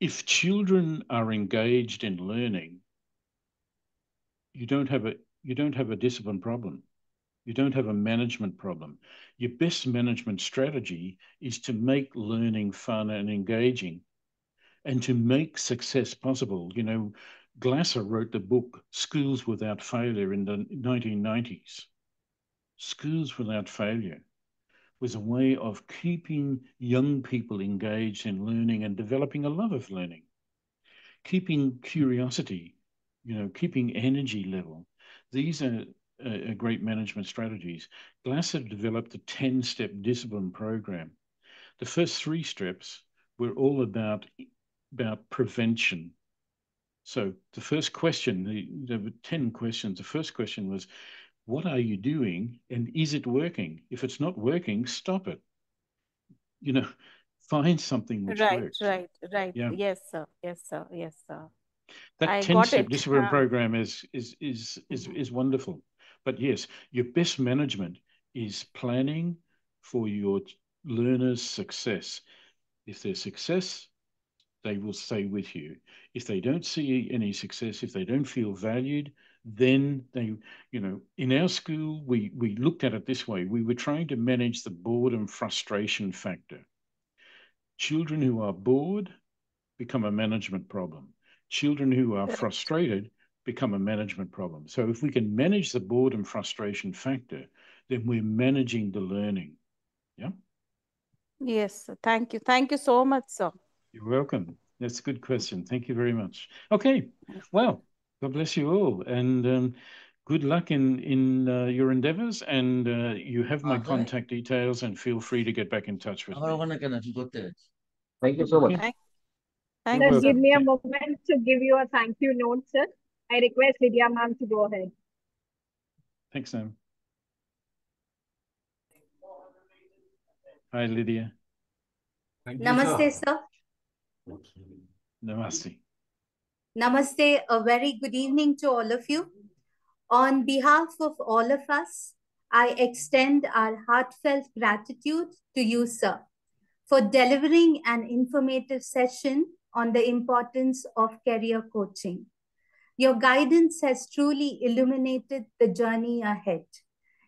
If children are engaged in learning, you don't have a discipline problem. You don't have a management problem. Your best management strategy is to make learning fun and engaging, and to make success possible. You know, Glasser wrote the book Schools Without Failure in the 1990s. Schools Without Failure was a way of keeping young people engaged in learning and developing a love of learning, keeping curiosity, you know, keeping energy level. These are great management strategies. Glasser developed a 10-step discipline program. The first 3 steps were all about prevention. So the first question, there were 10 questions. The first question was, what are you doing and is it working? If it's not working, stop it. You know, find something which works. Right. Yeah. Yes, sir. Yes, sir. Yes, sir. That I got 10-step it. discipline program is wonderful. But yes, your best management is planning for your learners' success. If there's success, they will stay with you. If they don't see any success, if they don't feel valued, then they, you know, in our school, we looked at it this way. We were trying to manage the boredom frustration factor. Children who are bored become a management problem. Children who are frustrated become a management problem. So if we can manage the boredom frustration factor, then we're managing the learning. Yeah. Yes, sir. Thank you. Thank you so much, sir. You're welcome. That's a good question. Thank you very much. Okay. Well, God bless you all, and good luck in your endeavors. And you have my contact details, and feel free to get back in touch with me. Thank you so much. Sir, give me a moment to give you a thank you note, sir. I request Lydia ma'am to go ahead. Thanks, Sam. Hi, Lydia. Namaste, sir. Namaste. Namaste. A very good evening to all of you. On behalf of all of us, I extend our heartfelt gratitude to you, sir, for delivering an informative session on the importance of career coaching. Your guidance has truly illuminated the journey ahead,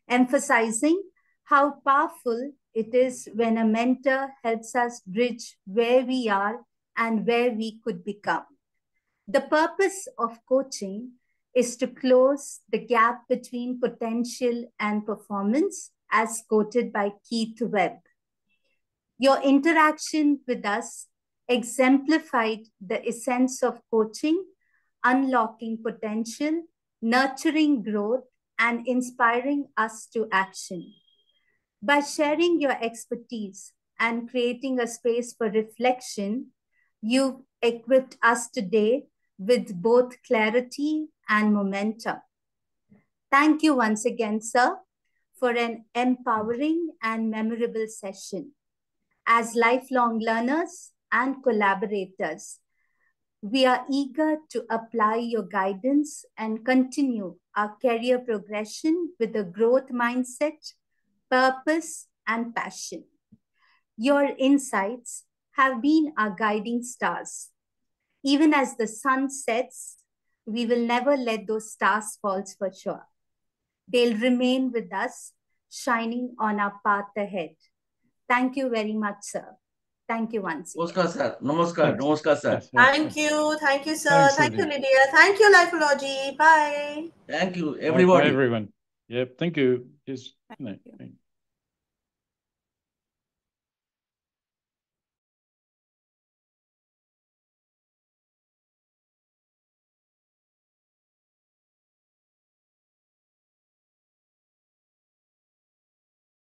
emphasizing how powerful it is when a mentor helps us bridge where we are and where we could become. The purpose of coaching is to close the gap between potential and performance, as quoted by Keith Webb. Your interaction with us exemplified the essence of coaching, unlocking potential, nurturing growth, and inspiring us to action. By sharing your expertise and creating a space for reflection, you've equipped us today with both clarity and momentum. Thank you once again, sir, for an empowering and memorable session. As lifelong learners and collaborators, we are eager to apply your guidance and continue our career progression with a growth mindset, purpose, and passion. Your insights have been our guiding stars. Even as the sun sets, we will never let those stars fall for sure. They'll remain with us, shining on our path ahead. Thank you very much, sir. Thank you once again. Namaskar, sir. Namaskar. Namaskar, sir. Thank you. Thank you, sir. Thanks, Thank you, Lydia. Lydia. Thank you, Lifeology. Bye. Thank you, everybody. Bye, everyone. Yep. Thank you. Yes. No,